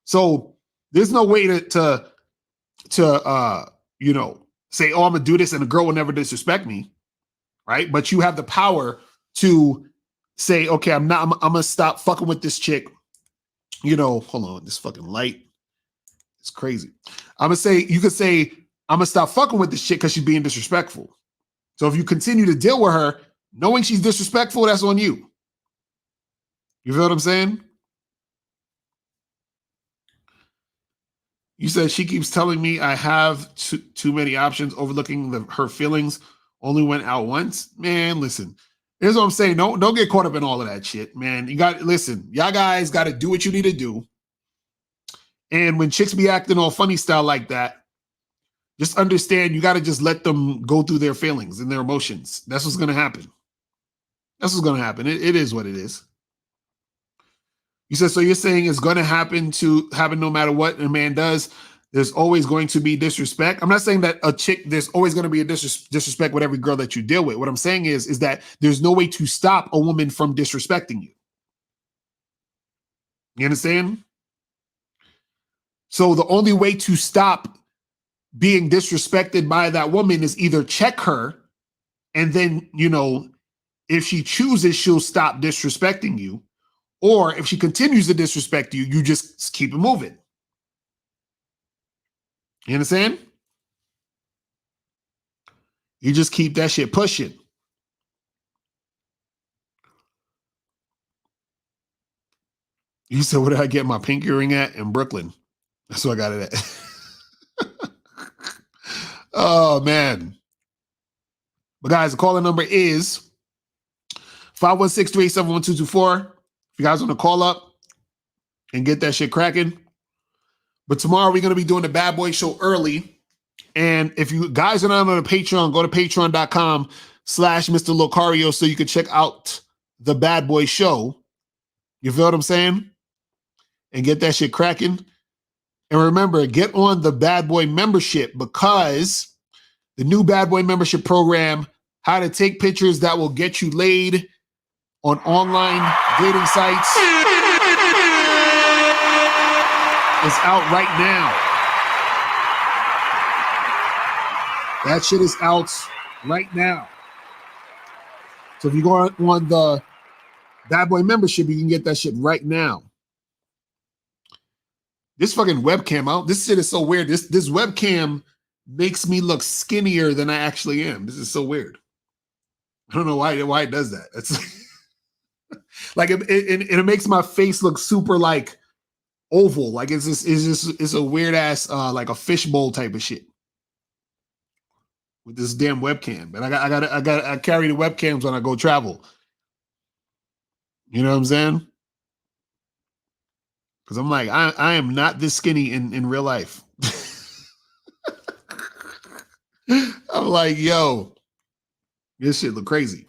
I: So there's no way to say, oh, I'm gonna do this and the girl will never disrespect me, right? But you have the power to say, okay, I'm gonna stop fucking with this chick. Hold on, this fucking light. It's crazy. You could say, I'm gonna stop fucking with this chick because she's being disrespectful. So if you continue to deal with her, knowing she's disrespectful, that's on you. You feel what I'm saying? You said she keeps telling me I have too many options, overlooking her feelings. Only went out once. Man, listen. Here's what I'm saying. Don't get caught up in all of that shit, man. Listen, y'all guys got to do what you need to do. And when chicks be acting all funny style like that, just understand you got to just let them go through their feelings and their emotions. That's what's going to happen. That's what's going to happen. It is what it is. You said, so you're saying it's going to happen no matter what a man does. There's always going to be disrespect. I'm not saying that there's always going to be a disrespect with every girl that you deal with. What I'm saying is that there's no way to stop a woman from disrespecting you. You understand? So the only way to stop being disrespected by that woman is either check her, and then, if she chooses, she'll stop disrespecting you. Or if she continues to disrespect you, you just keep it moving. You understand? You just keep that shit pushing. You said, where did I get my pink earring at? In Brooklyn. That's where I got it at. Oh, man. But guys, the calling number is 516-387-1224. If you guys want to call up and get that shit cracking. But tomorrow we're going to be doing the Bad Boy Show early. And if you guys are not on the Patreon, go to patreon.com/Mr. Locario so you can check out the Bad Boy Show. You feel what I'm saying? And get that shit cracking. And remember, get on the Bad Boy membership, because the new Bad Boy membership program, how to take pictures that will get you laid on online dating sites, is out right now. That shit is out right now. So if you go on the Bad Boy membership, you can get that shit right now. This fucking webcam out. This shit is so weird. This webcam makes me look skinnier than I actually am. This is so weird. I don't know why it does that. It's like it makes my face look super like oval. Like it's a weird ass like a fishbowl type of shit with this damn webcam. But I carry the webcams when I go travel. You know what I'm saying? Because I'm like, I am not this skinny in real life. I'm like, yo, this shit look crazy.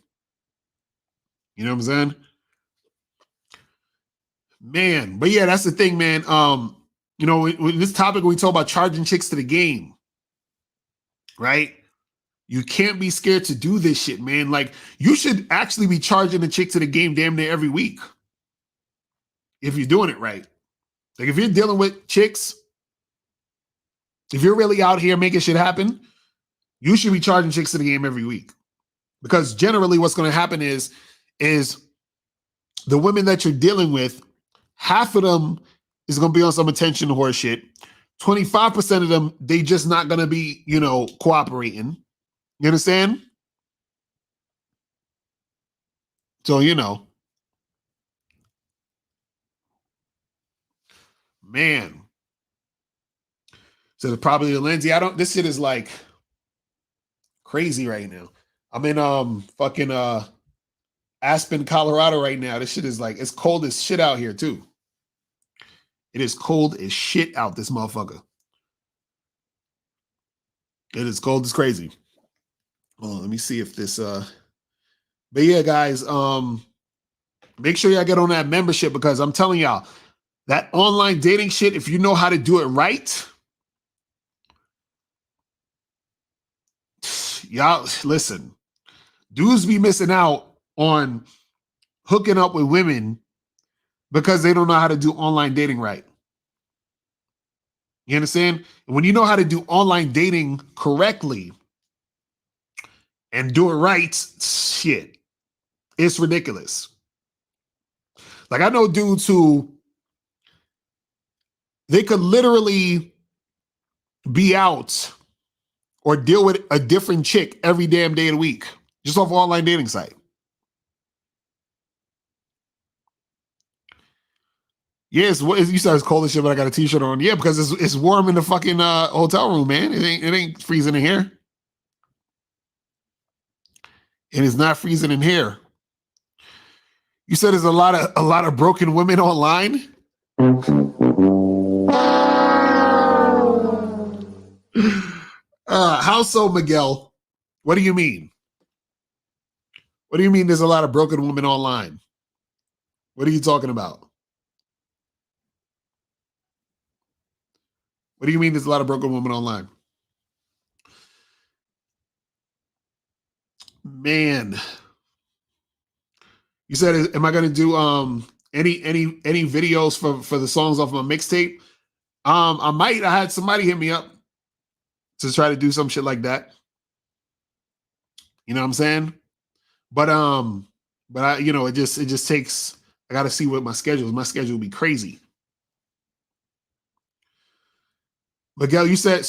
I: You know what I'm saying? Man, but yeah, that's the thing, man. With this topic, we talk about charging chicks to the game, right? You can't be scared to do this shit, man. Like, you should actually be charging the chick to the game damn near every week if you're doing it right. Like, if you're dealing with chicks, if you're really out here making shit happen, you should be charging chicks to the game every week. Because generally what's going to happen is the women that you're dealing with, half of them is going to be on some attention whore shit. 25% of them, they just not going to be, cooperating. You understand? So, man. So probably Lindsay, this shit is like crazy right now. I'm in fucking Aspen, Colorado right now. This shit is like, it's cold as shit out here too. It is cold as shit out this motherfucker. It is cold as crazy. Hold on, let me see if this but yeah, guys, Make sure y'all get on that membership because I'm telling y'all, that online dating shit, if you know how to do it right, y'all, listen, dudes be missing out on hooking up with women because they don't know how to do online dating right. You understand? And when you know how to do online dating correctly and do it right, shit, it's ridiculous. Like I know dudes who they could literally be out or deal with a different chick every damn day of the week just off an online dating site. Yes, you said it's cold as shit, but I got a t-shirt on. Yeah, because it's warm in the fucking hotel room, man. It ain't freezing in here. It is not freezing in here. You said there's a lot of broken women online. How so, Miguel? What do you mean? What do you mean there's a lot of broken women online? What are you talking about? What do you mean there's a lot of broken women online? Man. You said, am I going to do any videos for the songs off my mixtape? I might. I had somebody hit me up to try to do some shit like that. You know what I'm saying? But I, you know, it just takes, I got to see what my schedule is. My schedule will be crazy. Miguel, you said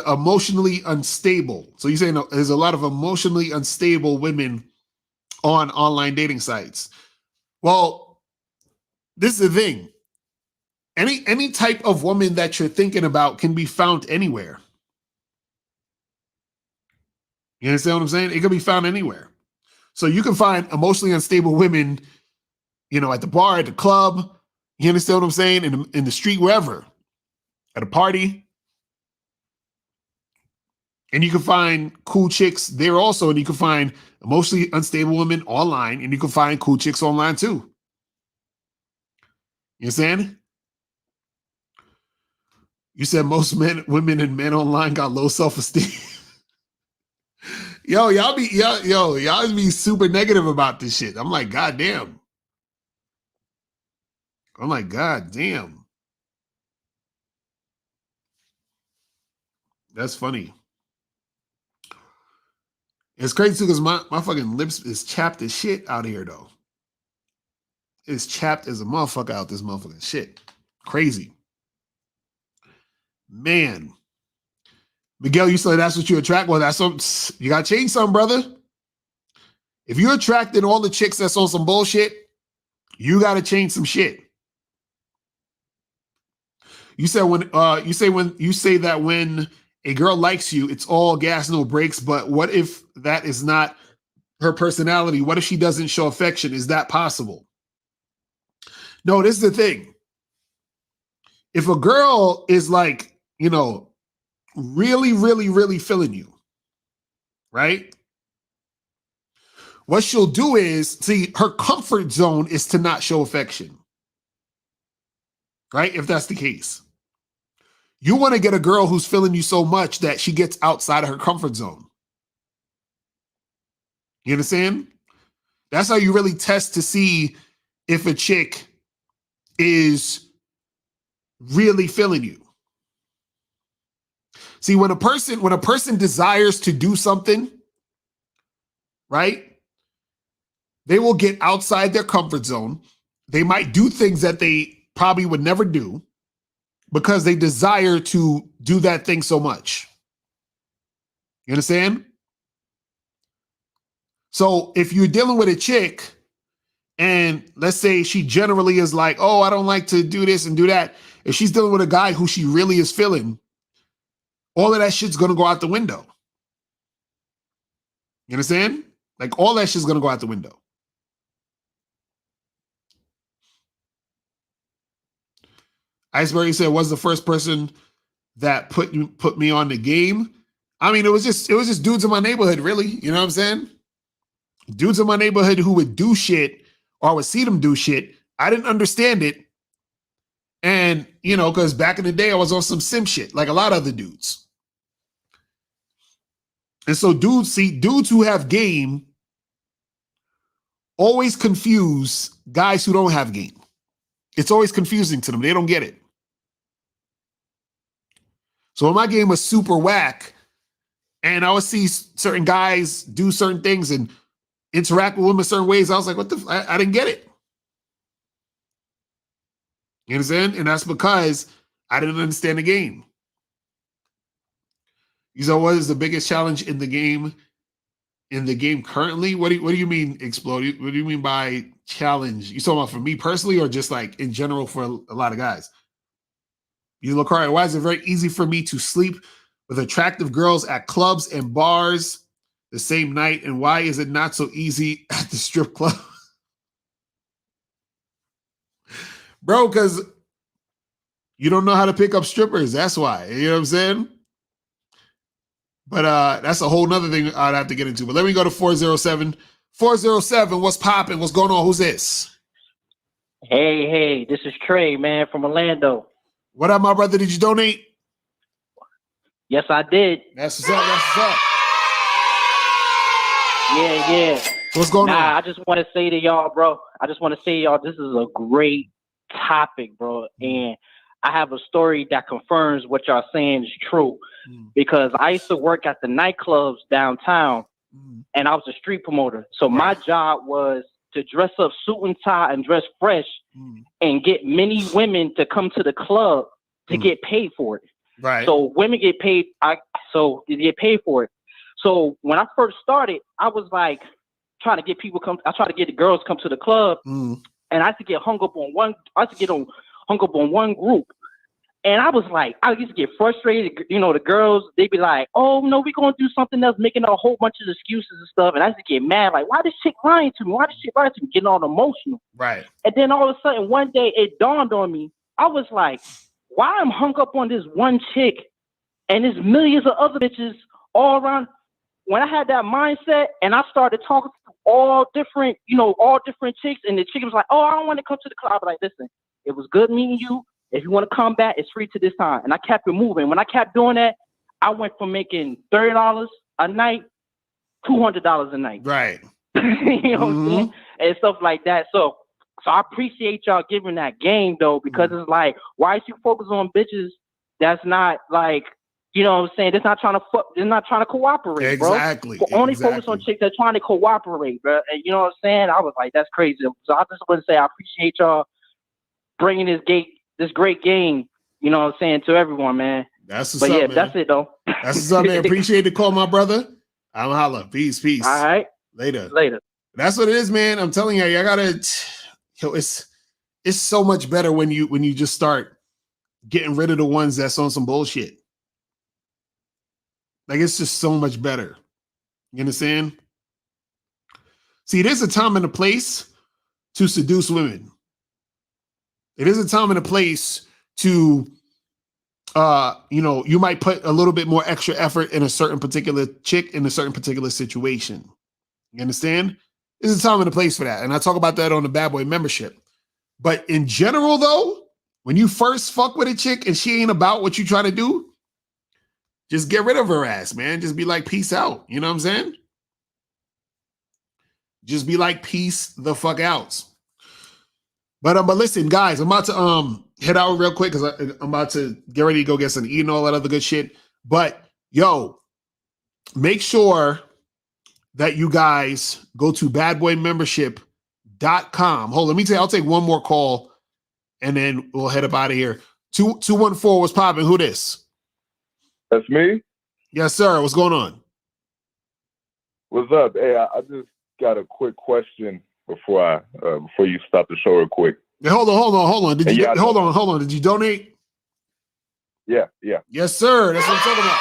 I: emotionally unstable. So you saying there's a lot of emotionally unstable women on online dating sites. Well, this is the thing. Any type of woman that you're thinking about can be found anywhere. You understand what I'm saying? It can be found anywhere. So you can find emotionally unstable women, you know, at the bar, at the club. You understand what I'm saying? In the street, wherever. At a party. And you can find cool chicks there also. And you can find emotionally unstable women online. And you can find cool chicks online too. You understand? You said most women and men online got low self-esteem. Y'all be super negative about this shit. I'm like, God damn. I'm like, God damn. That's funny. It's crazy too because my fucking lips is chapped as shit out here though. It's chapped as a motherfucker out this motherfucking shit. Crazy. Man. Miguel, you said that's what you attract. Well, that's some, you gotta change something, brother. If you're attracting all the chicks that's on some bullshit, you gotta change some shit. You said when a girl likes you, it's all gas, no brakes. But what if that is not her personality? What if she doesn't show affection? Is that possible? No, this is the thing. If a girl is like, you know, really, really, really feeling you, right? What she'll do is, see, her comfort zone is to not show affection, right? If that's the case. You want to get a girl who's feeling you so much that she gets outside of her comfort zone. You understand? That's how you really test to see if a chick is really feeling you. See, when a person desires to do something, right? They will get outside their comfort zone. They might do things that they probably would never do because they desire to do that thing so much. You understand? So if you're dealing with a chick and let's say she generally is like, oh, I don't like to do this and do that. If she's dealing with a guy who she really is feeling, all of that shit's going to go out the window. You understand? Like all that shit's going to go out the window. Iceberg said, was the first person that put me on the game. I mean, it was just dudes in my neighborhood, really. You know what I'm saying? Dudes in my neighborhood who would do shit or I would see them do shit. I didn't understand it. And, you know, because back in the day, I was on some sim shit, like a lot of other dudes. And so dudes who have game always confuse guys who don't have game. It's always confusing to them. They don't get it. So when my game was super whack, and I would see certain guys do certain things and interact with women certain ways, I was like, what the I didn't get it. You understand? And that's because I didn't understand the game. You know, what is the biggest challenge in the game? In the game currently? What do you mean explode? What do you mean by challenge? You talking about for me personally, or just like in general for a lot of guys? You look right. Why is it very easy for me to sleep with attractive girls at clubs and bars the same night? And why is it not so easy at the strip club? Bro, because you don't know how to pick up strippers. That's why. You know what I'm saying? But that's a whole nother thing I'd have to get into. But let me go to 407. 407, what's popping? What's going on? Who's this?
O: Hey, this is Trey, man, from Orlando.
I: What up, my brother? Did you donate?
O: Yes, I did.
I: That's what's up. That's what's up.
O: Yeah.
I: What's going on?
O: I just want to say to y'all, bro. This is a great topic, bro. And I have a story that confirms what y'all saying is true. Because I used to work at the nightclubs downtown, and I was a street promoter. So my job was to dress up suit and tie and dress fresh and get many women to come to the club to get paid for it.
I: Right.
O: So women get paid. So they get paid for it. So when I first started, I was like trying to get people come. I tried to get the girls come to the club, and I used to get hung up on one. Hung up on one group. And I was like, I used to get frustrated. You know, the girls, they'd be like, oh, no, we're going to do something else, making a whole bunch of excuses and stuff. And I used to get mad, like, why this chick lying to me? Why this chick lying to me? Getting all emotional.
I: Right.
O: And then all of a sudden, one day, it dawned on me. I was like, why I'm hung up on this one chick and there's millions of other bitches all around? When I had that mindset and I started talking to all different chicks, and the chick was like, oh, I don't want to come to the club. I was like, listen, it was good meeting you. If you want to come back, it's free to this time. And I kept it moving. When I kept doing that, I went from making $30 a night, $200 a night.
I: Right.
O: You know what I'm saying? And stuff like that. So I appreciate y'all giving that game, though, because it's like, why should you focus on bitches that's not like, you know what I'm saying? They're not trying to cooperate,
I: exactly.
O: bro. Only focus on chicks that are trying to cooperate, bro. And you know what I'm saying? I was like, that's crazy. So I just want to say I appreciate y'all bringing this great game, you know what I'm saying, to everyone, man.
I: That's what's up, man.
O: That's it, though.
I: That's what's up, man. Appreciate the call, my brother. I'm holla. Peace.
O: All right.
I: Later.
O: That's
I: what it is, man. I'm telling you, I gotta. It's so much better when you just start getting rid of the ones that's on some bullshit. Like, it's just so much better. You understand? See, there's a time and a place to seduce women. It is a time and a place to, you might put a little bit more extra effort in a certain particular chick in a certain particular situation. You understand? There's a time and a place for that. And I talk about that on the Bad Boy membership. But in general, though, when you first fuck with a chick and she ain't about what you trying to do, just get rid of her ass, man. Just be like, peace out. You know what I'm saying? Just be like, peace the fuck out. But listen, guys, I'm about to head out real quick because I'm about to get ready to go get some eating, all that other good shit. But yo, make sure that you guys go to badboymembership.com. Hold on, let me tell you, I'll take one more call and then we'll head up out of here. 214, what's popping? Who this?
P: That's me.
I: Yes, sir. What's going on?
P: What's up? Hey, I just got a quick question before you stop the show real quick.
I: Hey, hold on. Hold on. Did you donate?
P: Yeah.
I: Yes, sir. That's what I'm talking about.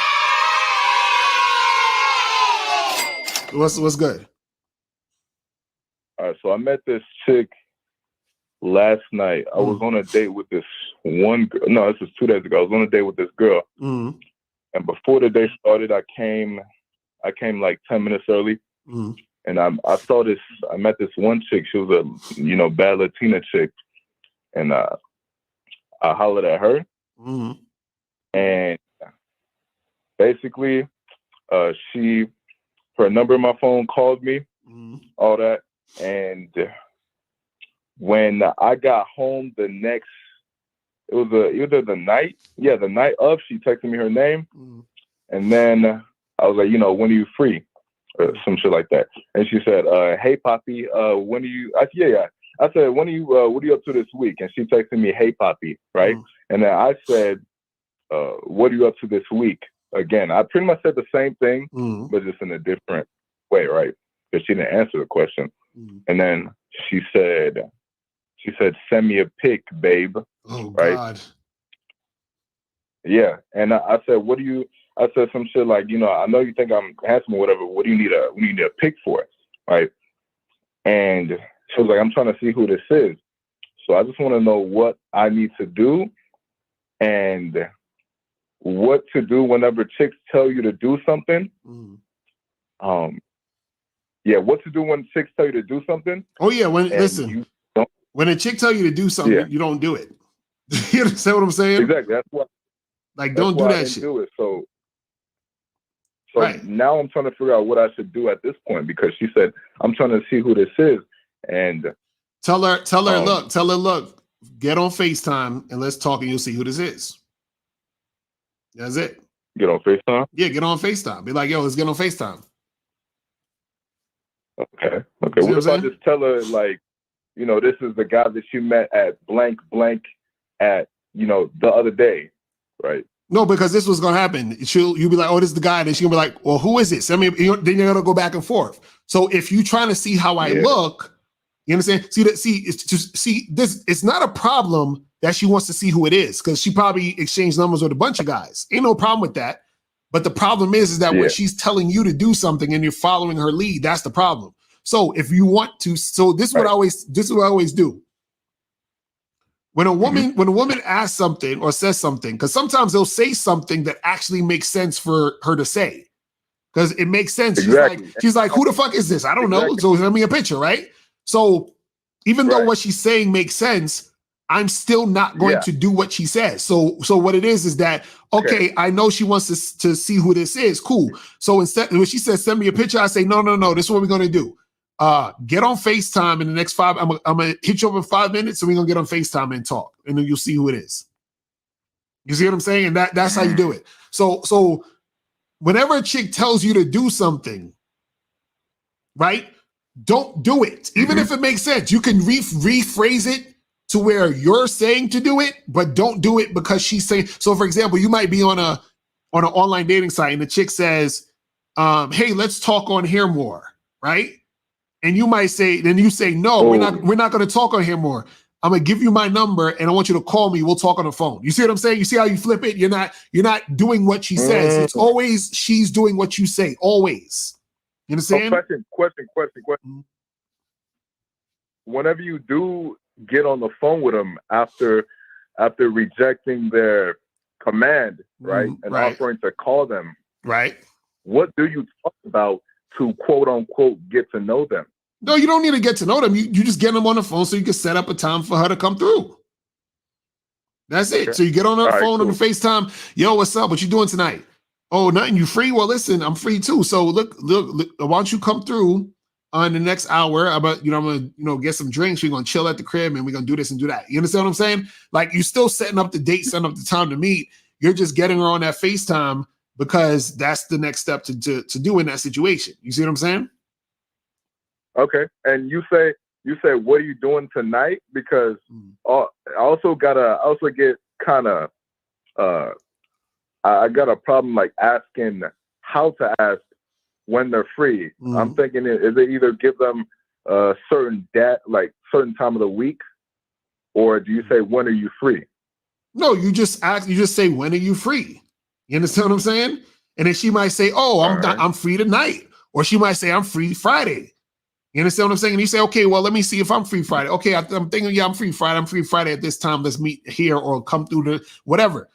I: What's good?
P: All right, so I met this chick last night. I was on a date with this one girl. No, this was 2 days ago. I was on a date with this girl. And before the day started, I came like 10 minutes early. And I met this one chick. She was a, bad Latina chick. And I hollered at her.
I: Mm-hmm.
P: And basically, her number in my phone called me, all that. And when I got home the night of, she texted me her name. And then I was like, when are you free? Or some shit like that. And she said, hey, Poppy, when are you? I said, when are you, what are you up to this week? And she texted me, hey, Poppy, right? And then I said, what are you up to this week? Again, I pretty much said the same thing, but just in a different way, right? Because she didn't answer the question. And then she said, send me a pic, babe.
I: Oh,
P: right?
I: God.
P: Yeah. And I said, I said some shit like, I know you think I'm handsome or whatever. What do you need a pic for? Right. And she was like, I'm trying to see who this is. So I just want to know what I need to do and what to do whenever chicks tell you to do something. What to do when chicks tell you to do something.
I: Oh yeah. When a chick tell you to do something, you don't do it. You understand what I'm saying?
P: Exactly. That's why.
I: Like, don't do that shit.
P: Do it. So now I'm trying to figure out what I should do at this point, because she said, I'm trying to see who this is. And
I: tell her, look, get on FaceTime and let's talk and you'll see who this is. That's it.
P: Get on FaceTime?
I: Yeah, get on FaceTime. Be like, yo, let's get on FaceTime.
P: Okay. What if I just tell her, like, this is the guy that you met at blank at, the other day, right?
I: No, because this was gonna happen. You'll be like, oh, this is the guy. Then she'll be like, well, who is this? I mean, then you're gonna go back and forth. So if you're trying to see how I look, you understand? It's not a problem that she wants to see who it is, because she probably exchanged numbers with a bunch of guys. Ain't no problem with that. But the problem is that when she's telling you to do something and you're following her lead, that's the problem. So if you want to, this is what I always do. When a woman asks something or says something, because sometimes they'll say something that actually makes sense for her to say, because it makes sense. She's like, who the fuck is this? I don't know. So send me a picture, right? So even though what she's saying makes sense, I'm still not going to do what she says. So what it is that, okay, I know she wants to see who this is. Cool. So instead, when she says, send me a picture, I say, no. This is what we're going to do. Get on FaceTime in the next I'm gonna hit you up in 5 minutes, and we're gonna get on FaceTime and talk, and then you'll see who it is. You see what I'm saying? And that's how you do it. So whenever a chick tells you to do something, right? Don't do it. Even if it makes sense, you can rephrase it to where you're saying to do it, but don't do it because she's saying. So for example, you might be on an online dating site and the chick says, hey, let's talk on here more, right? And you might say, then you say, no, we're not going to talk on here more. I'm going to give you my number and I want you to call me. We'll talk on the phone. You see what I'm saying? You see how you flip it? You're not doing what she says. It's always she's doing what you say. Always. You understand?
P: Question. Whenever you do get on the phone with them after rejecting their command, right? And offering to call them.
I: Right.
P: What do you talk about to quote unquote get to know them?
I: No, you don't need to get to know them. You just get them on the phone so you can set up a time for her to come through. That's it. Okay. So you get on her phone on the FaceTime. Yo, what's up? What you doing tonight? Oh, nothing. You free? Well, listen, I'm free too. So look, why don't you come through in the next hour? I'm gonna get some drinks. We're gonna chill at the crib and we're gonna do this and do that. You understand what I'm saying? Like, you're still setting up the date, setting up the time to meet. You're just getting her on that FaceTime because that's the next step to do in that situation. You see what I'm saying?
P: Okay. And you say, what are you doing tonight? Because I also get kind of, I got a problem like asking how to ask when they're free. I'm thinking, is it either give them a certain time of the week, or do you say, when are you free?
I: No, you just say, when are you free? You understand what I'm saying? And then she might say, oh, I'm free tonight. Or she might say, I'm free Friday. You understand what I'm saying? And you say, okay, well, let me see if I'm free Friday. Okay, I'm thinking, yeah, I'm free Friday. I'm free Friday at this time. Let's meet here or come through the whatever.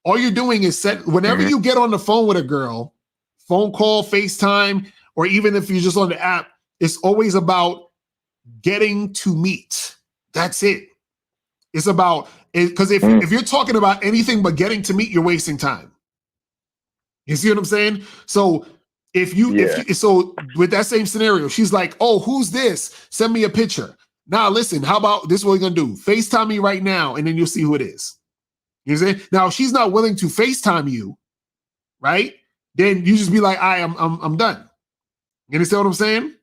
I: All you're doing is whenever you get on the phone with a girl, phone call, FaceTime, or even if you're just on the app, it's always about getting to meet. That's it. It's about, because if you're talking about anything but getting to meet, you're wasting time. You see what I'm saying? So so with that same scenario, she's like, oh, who's this? Send me a picture. Now listen, how about this? What we're gonna do? FaceTime me right now, and then you'll see who it is. You see? Now, if she's not willing to FaceTime you, right? Then you just be like, I'm done. You understand what I'm saying?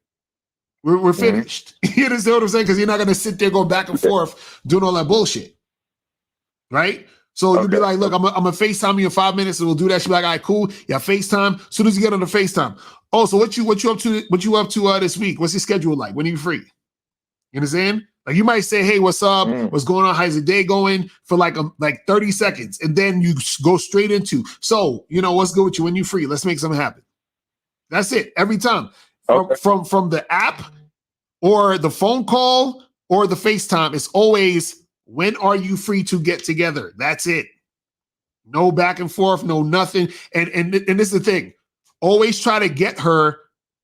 I: We're finished. You understand what I'm saying? Because you're not gonna sit there going back and forth doing all that bullshit. Right? So you'll be like, look, I'm gonna FaceTime you in 5 minutes and we'll do that. She'll be like, all right, cool. Yeah, FaceTime. As soon as you get on the FaceTime. Oh, so what you up to this week? What's your schedule like? When are you free? You understand? Like you might say, hey, what's up? What's going on? How's the day going? For like 30 seconds. And then you go straight into, so, what's good with you? When you free? Let's make something happen. That's it. Every time. From the app or the phone call or the FaceTime, it's always, when are you free to get together? That's it. No back and forth, no nothing. And this is the thing. Always try to get her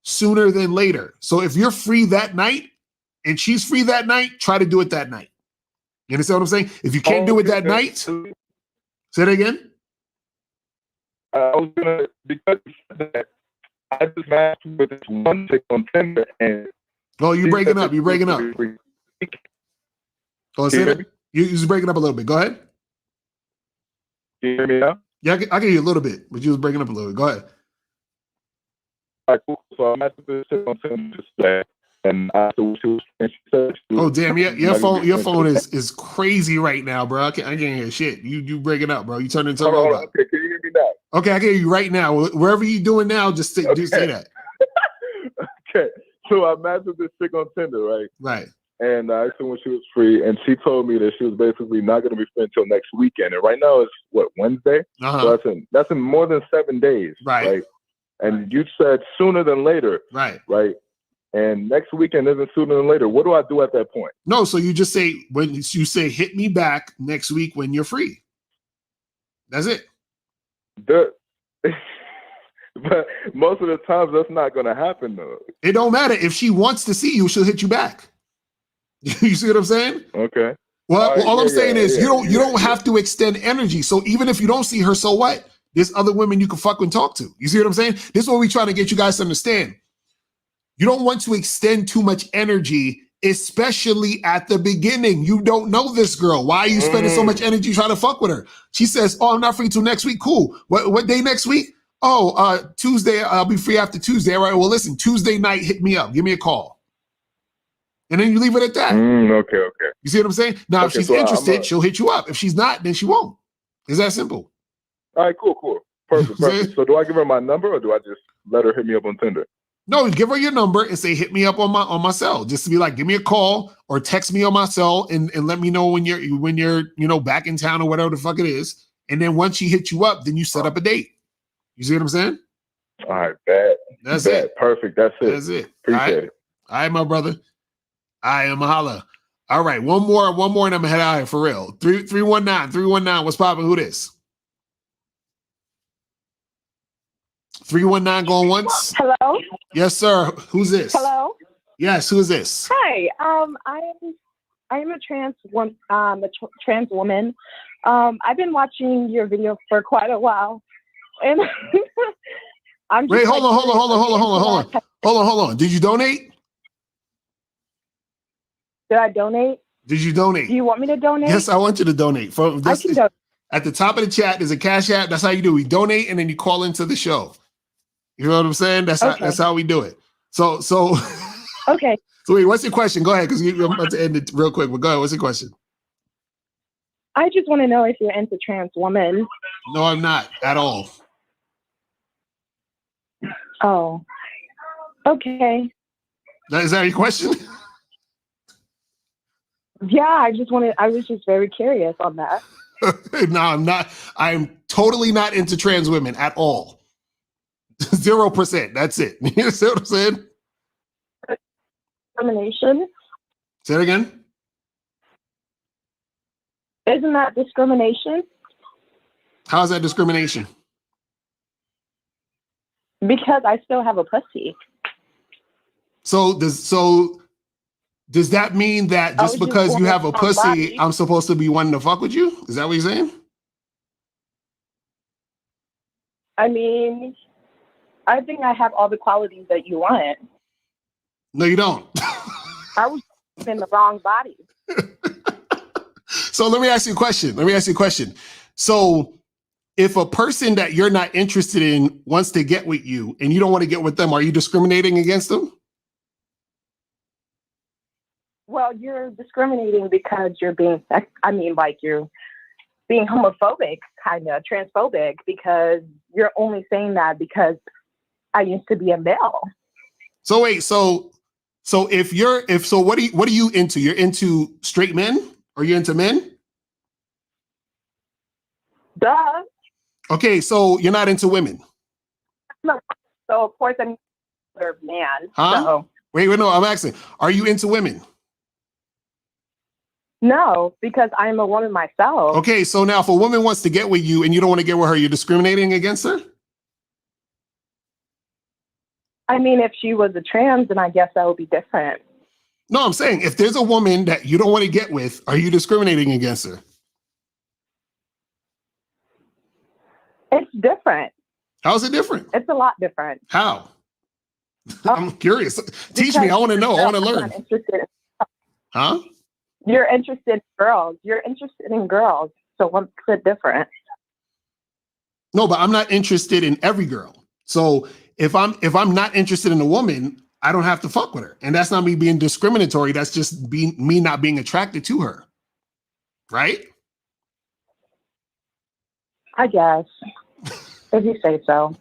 I: sooner than later. So if you're free that night and she's free that night, try to do it that night. You understand what I'm saying? If you can't do it that night, say it again.
P: I was gonna, because I just matched with this one chick on Tinder and
I: you're breaking up. You're breaking up. Oh, say that. You're just breaking up a little bit. Go ahead.
P: Can you hear me now?
I: Yeah, I can hear you a little bit, but you was breaking up a little bit. Go ahead.
P: All right, cool. So I matched with this chick on Tinder today, and after she said,
I: oh damn, your phone is crazy right now, bro. I can't hear shit. You breaking up, bro. You turning into a robot.
P: Okay, can you hear me now?
I: Okay, I can hear you right now. Wherever you doing now, just say that.
P: Okay, so I matched with this chick on Tinder, right?
I: Right.
P: And I asked her when she was free, and she told me that she was basically not going to be free until next weekend. And right now it's Wednesday? So that's in more than 7 days, right? And you said sooner than later, right? And next weekend isn't sooner than later. What do I do at that point?
I: No, so you just say, when you say hit me back next week when you're free. That's it.
P: But most of the times that's not going to happen, though.
I: It don't matter. If she wants to see you, she'll hit you back. You see what I'm saying?
P: Okay.
I: Well, all I'm saying is you don't have to extend energy. So even if you don't see her, so what? There's other women you can fucking talk to. You see what I'm saying? This is what we're trying to get you guys to understand. You don't want to extend too much energy, especially at the beginning. You don't know this girl. Why are you spending so much energy trying to fuck with her? She says, oh, I'm not free till next week. Cool. What day next week? Oh, Tuesday. I'll be free after Tuesday. All right. Well, listen, Tuesday night, hit me up. Give me a call. And then you leave it at that.
P: Okay.
I: You see what I'm saying? Now, if she's interested, she'll hit you up. If she's not, then she won't. It's that simple.
P: All right, cool. Perfect. So do I give her my number or do I just let her hit me up on Tinder?
I: No, give her your number and say, hit me up on my cell. Just to be like, give me a call or text me on my cell and let me know when you're back in town or whatever the fuck it is. And then once she hits you up, then you set up a date. You see what I'm saying?
P: All right, bad.
I: That's it.
P: Perfect. That's it.
I: Appreciate it. All right, my brother. I am a holla. All right, one more, and I'm gonna head out here for real. 319. What's popping? Who this? 319 going once.
N: Hello.
I: Yes, sir. Who's this?
N: Hello.
I: Yes, who's this?
N: Hi. I am a trans woman. Trans woman. I've been watching your video for quite a while, and I'm just.
I: Wait, hold on. Did you donate?
N: Did I donate?
I: Did you donate?
N: Do you want me to donate?
I: Yes, I want you to donate.
N: I can donate.
I: At the top of the chat, there's a Cash App. That's how you do it. We donate and then you call into the show. You know what I'm saying? That's how we do it. So
N: okay.
I: So wait, what's your question? Go ahead, because I'm about to end it real quick. But go ahead. What's your question?
N: I just want to know if you're into trans women.
I: No, I'm not at all.
N: Oh. Okay.
I: Is that your question?
N: Yeah, I was just very curious on that.
I: No, I'm not. I'm totally not into trans women at all. 0%. That's it. You see what I'm saying?
N: Discrimination.
I: Say it again.
N: Isn't that discrimination?
I: How is that discrimination?
N: Because I still have a pussy.
I: So does that mean that just because you have a pussy, I'm supposed to be wanting to fuck with you? Is that what you're saying?
N: I mean, I think I have all the qualities that you want.
I: No, you don't.
N: I was in the wrong body.
I: So let me ask you a question. So if a person that you're not interested in wants to get with you and you don't want to get with them, are you discriminating against them?
N: Well, you're discriminating because you're being, you're being homophobic, kind of transphobic, because you're only saying that because I used to be a male.
I: So wait, so what are you into? You're into straight men? Are you into men?
N: Duh.
I: Okay, so you're not into women.
N: No, so of course I'm a man.
I: Huh?
N: So.
I: Wait, no, I'm asking. Are you into women?
N: No, because I'm a woman myself.
I: Okay, so now if a woman wants to get with you and you don't want to get with her, you're discriminating against her?
N: I mean, if she was a trans, then I guess that would be different.
I: No, I'm saying if there's a woman that you don't want to get with, are you discriminating against her?
N: It's different.
I: How's it different?
N: It's a lot different.
I: How? I'm curious. Teach me. I want to know. I want to learn. Huh?
N: You're interested in girls. You're interested in girls. So what's it different?
I: No, but I'm not interested in every girl. So if I'm not interested in a woman, I don't have to fuck with her. And that's not me being discriminatory. That's just me not being attracted to her. Right?
N: I guess. If you say so.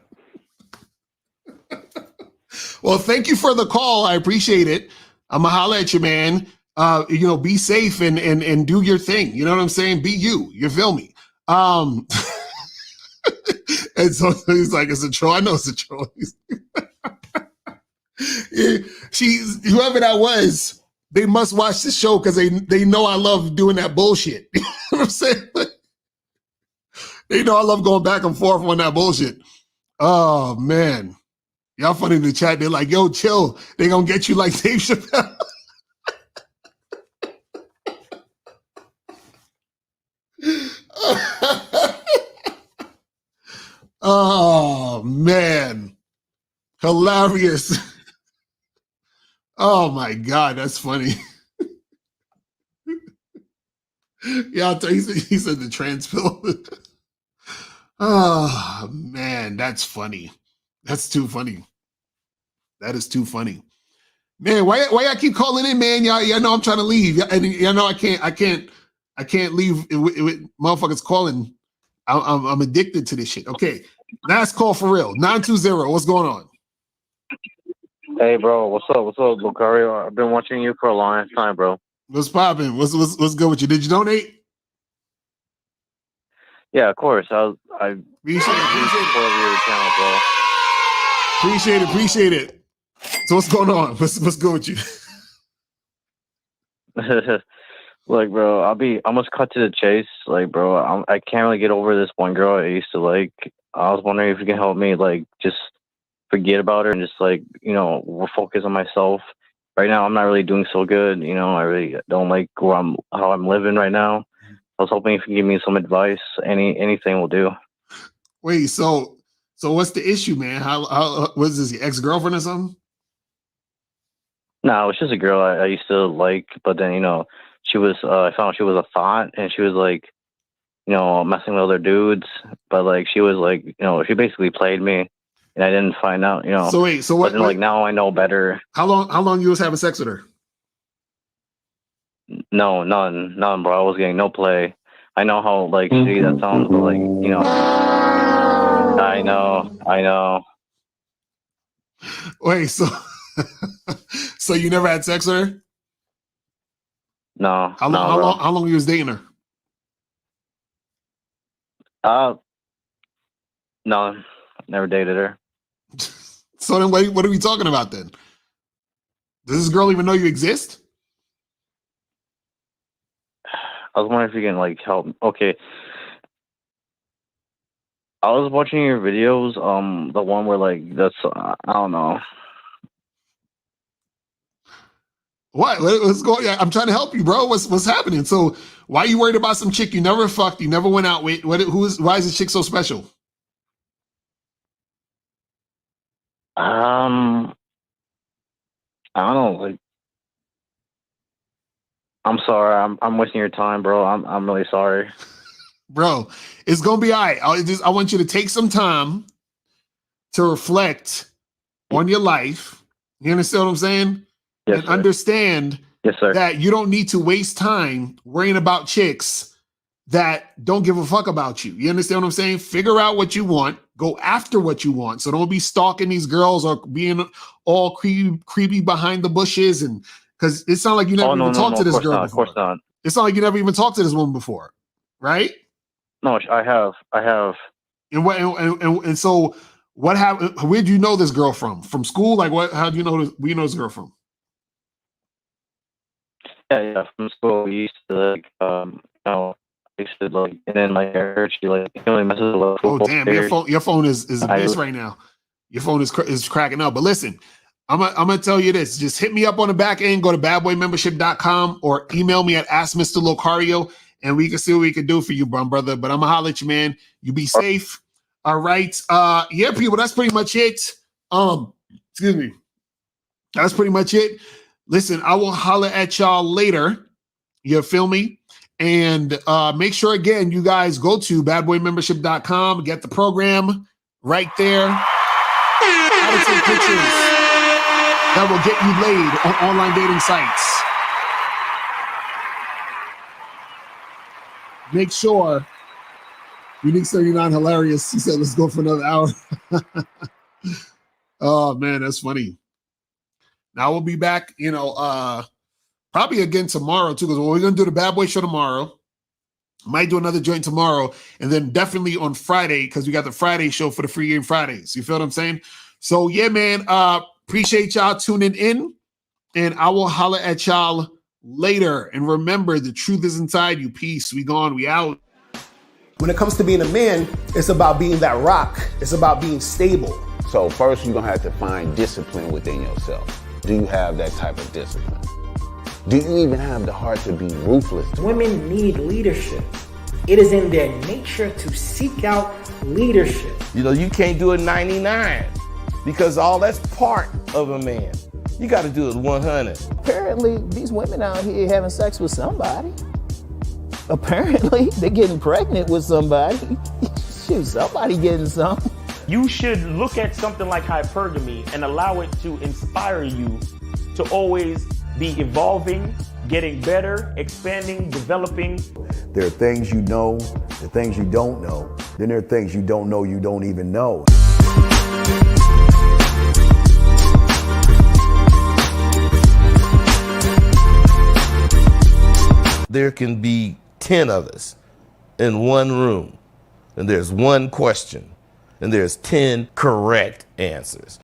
I: Well, thank you for the call. I appreciate it. I'm gonna holler at you, man. Be safe and do your thing. You know what I'm saying? Be you. You feel me? And so he's like, it's a troll. I know it's a troll. Whoever that was, they must watch the show because they know I love doing that bullshit. You know what I'm saying? They know I love going back and forth on that bullshit. Oh, man. Y'all funny in the chat. They're like, yo, chill. They gonna get you like Dave Chappelle. Oh, man. Hilarious. Oh, my God. That's funny. Yeah, I'll tell you, he said the trans pill. Oh, man. That's funny. That's too funny. That is too funny. Man, why y'all keep calling in, man? Y'all know I'm trying to leave. And y'all know I can't leave with motherfuckers calling. I'm addicted to this shit. Okay, last call for real. 920. What's going on?
Q: Hey, bro. What's up, Lucario? I've been watching you for a long time, bro.
I: What's popping? What's good with you? Did you donate?
Q: Yeah, of course. I
I: appreciate
Q: your channel, bro.
I: Appreciate it. So what's going on? What's good with you?
Q: Like, bro, I must cut to the chase. Like, bro, I can't really get over this one girl I used to like. I was wondering if you can help me, like, just forget about her and just, like, focus on myself. Right now, I'm not really doing so good. I really don't like how I'm living right now. I was hoping if you can give me some advice. Anything will do.
I: Wait, so what's the issue, man? How was this, your ex-girlfriend or something?
Q: No, it's just a girl I used to like, but then, she was, I found she was a thought, and she was like, messing with other dudes, but like, she was like, she basically played me, and I didn't find out,
I: So wait, so what?
Q: But then, like, now I know better.
I: How long you was having sex with her?
Q: No, none, bro. I was getting no play. I know how, like, shitty that sounds, but, like, I know.
I: Wait, so you never had sex with her?
Q: No.
I: How long you was dating her?
Q: No, never dated her.
I: So then what are we talking about then? Does this girl even know you exist?
Q: I was wondering if you can, like, help. Okay. I was watching your videos, the one where, like, that's, I don't know.
I: What? What's going on? I'm trying to help you, bro. What's happening? So why are you worried about some chick you never fucked, you never went out with? Why is this chick so special?
Q: I don't know. Like, I'm sorry. I'm wasting your time, bro. I'm really sorry.
I: Bro, it's gonna be all right. I want you to take some time to reflect on your life. You understand what I'm saying?
Q: Yes,
I: and
Q: sir.
I: Understand
Q: yes, sir.
I: that you don't need to waste time worrying about chicks that don't give a fuck about you. You understand what I'm saying? Figure out what you want. Go after what you want. So don't be stalking these girls or being all creepy behind the bushes. And because it sounds like you never even talked to this girl before.
Q: Of course not.
I: It sounds like you never even talked to this woman before, right?
Q: No, I have.
I: And so what happened? Where do you know this girl from? From school? Like what? How do you know? Where you know this girl from?
Q: Yeah, from school. We used to like, I used to like, and then like I heard she like really messes with
I: Oh
Q: football
I: damn!
Q: players.
I: Your phone is a beast right now. Your phone is cracking up. But listen, I'm gonna tell you this. Just hit me up on the back end. Go to badboymembership.com or email me at askmrlocario, and we can see what we can do for you, brother. But I'm gonna holler at you, man. You be safe. All right. Yeah, people. That's pretty much it. Excuse me. That's pretty much it. Listen, I will holler at y'all later. You feel me? And make sure, again, you guys go to badboymembership.com, get the program right there. How to take pictures that will get you laid on online dating sites. Make sure. Unique 39 hilarious. He said, let's go for another hour. Oh, man, that's funny. Now we'll be back, probably again tomorrow too, because we're gonna do the Bad Boy Show tomorrow. Might do another joint tomorrow, and then definitely on Friday, because we got the Friday show for the Free Game Fridays. You feel what I'm saying? So yeah, man. Appreciate y'all tuning in, and I will holler at y'all later. And remember, the truth is inside you. Peace. We gone. We out.
C: When it comes to being a man, it's about being that rock. It's about being stable.
H: So first, you're gonna have to find discipline within yourself. Do you have that type of discipline? Do you even have the heart to be ruthless?
F: Women need leadership. It is in their nature to seek out leadership.
E: You can't do it 99 because all that's part of a man. You got to do it 100.
G: Apparently, these women out here having sex with somebody. Apparently, they're getting pregnant with somebody. Shoot, somebody getting something.
A: You should look at something like hypergamy and allow it to inspire you to always be evolving, getting better, expanding, developing.
D: There are things you know, there are things you don't know. Then there are things you don't know you don't even know.
E: There can be 10 of us in one room, and there's one question, and there's 10 correct answers.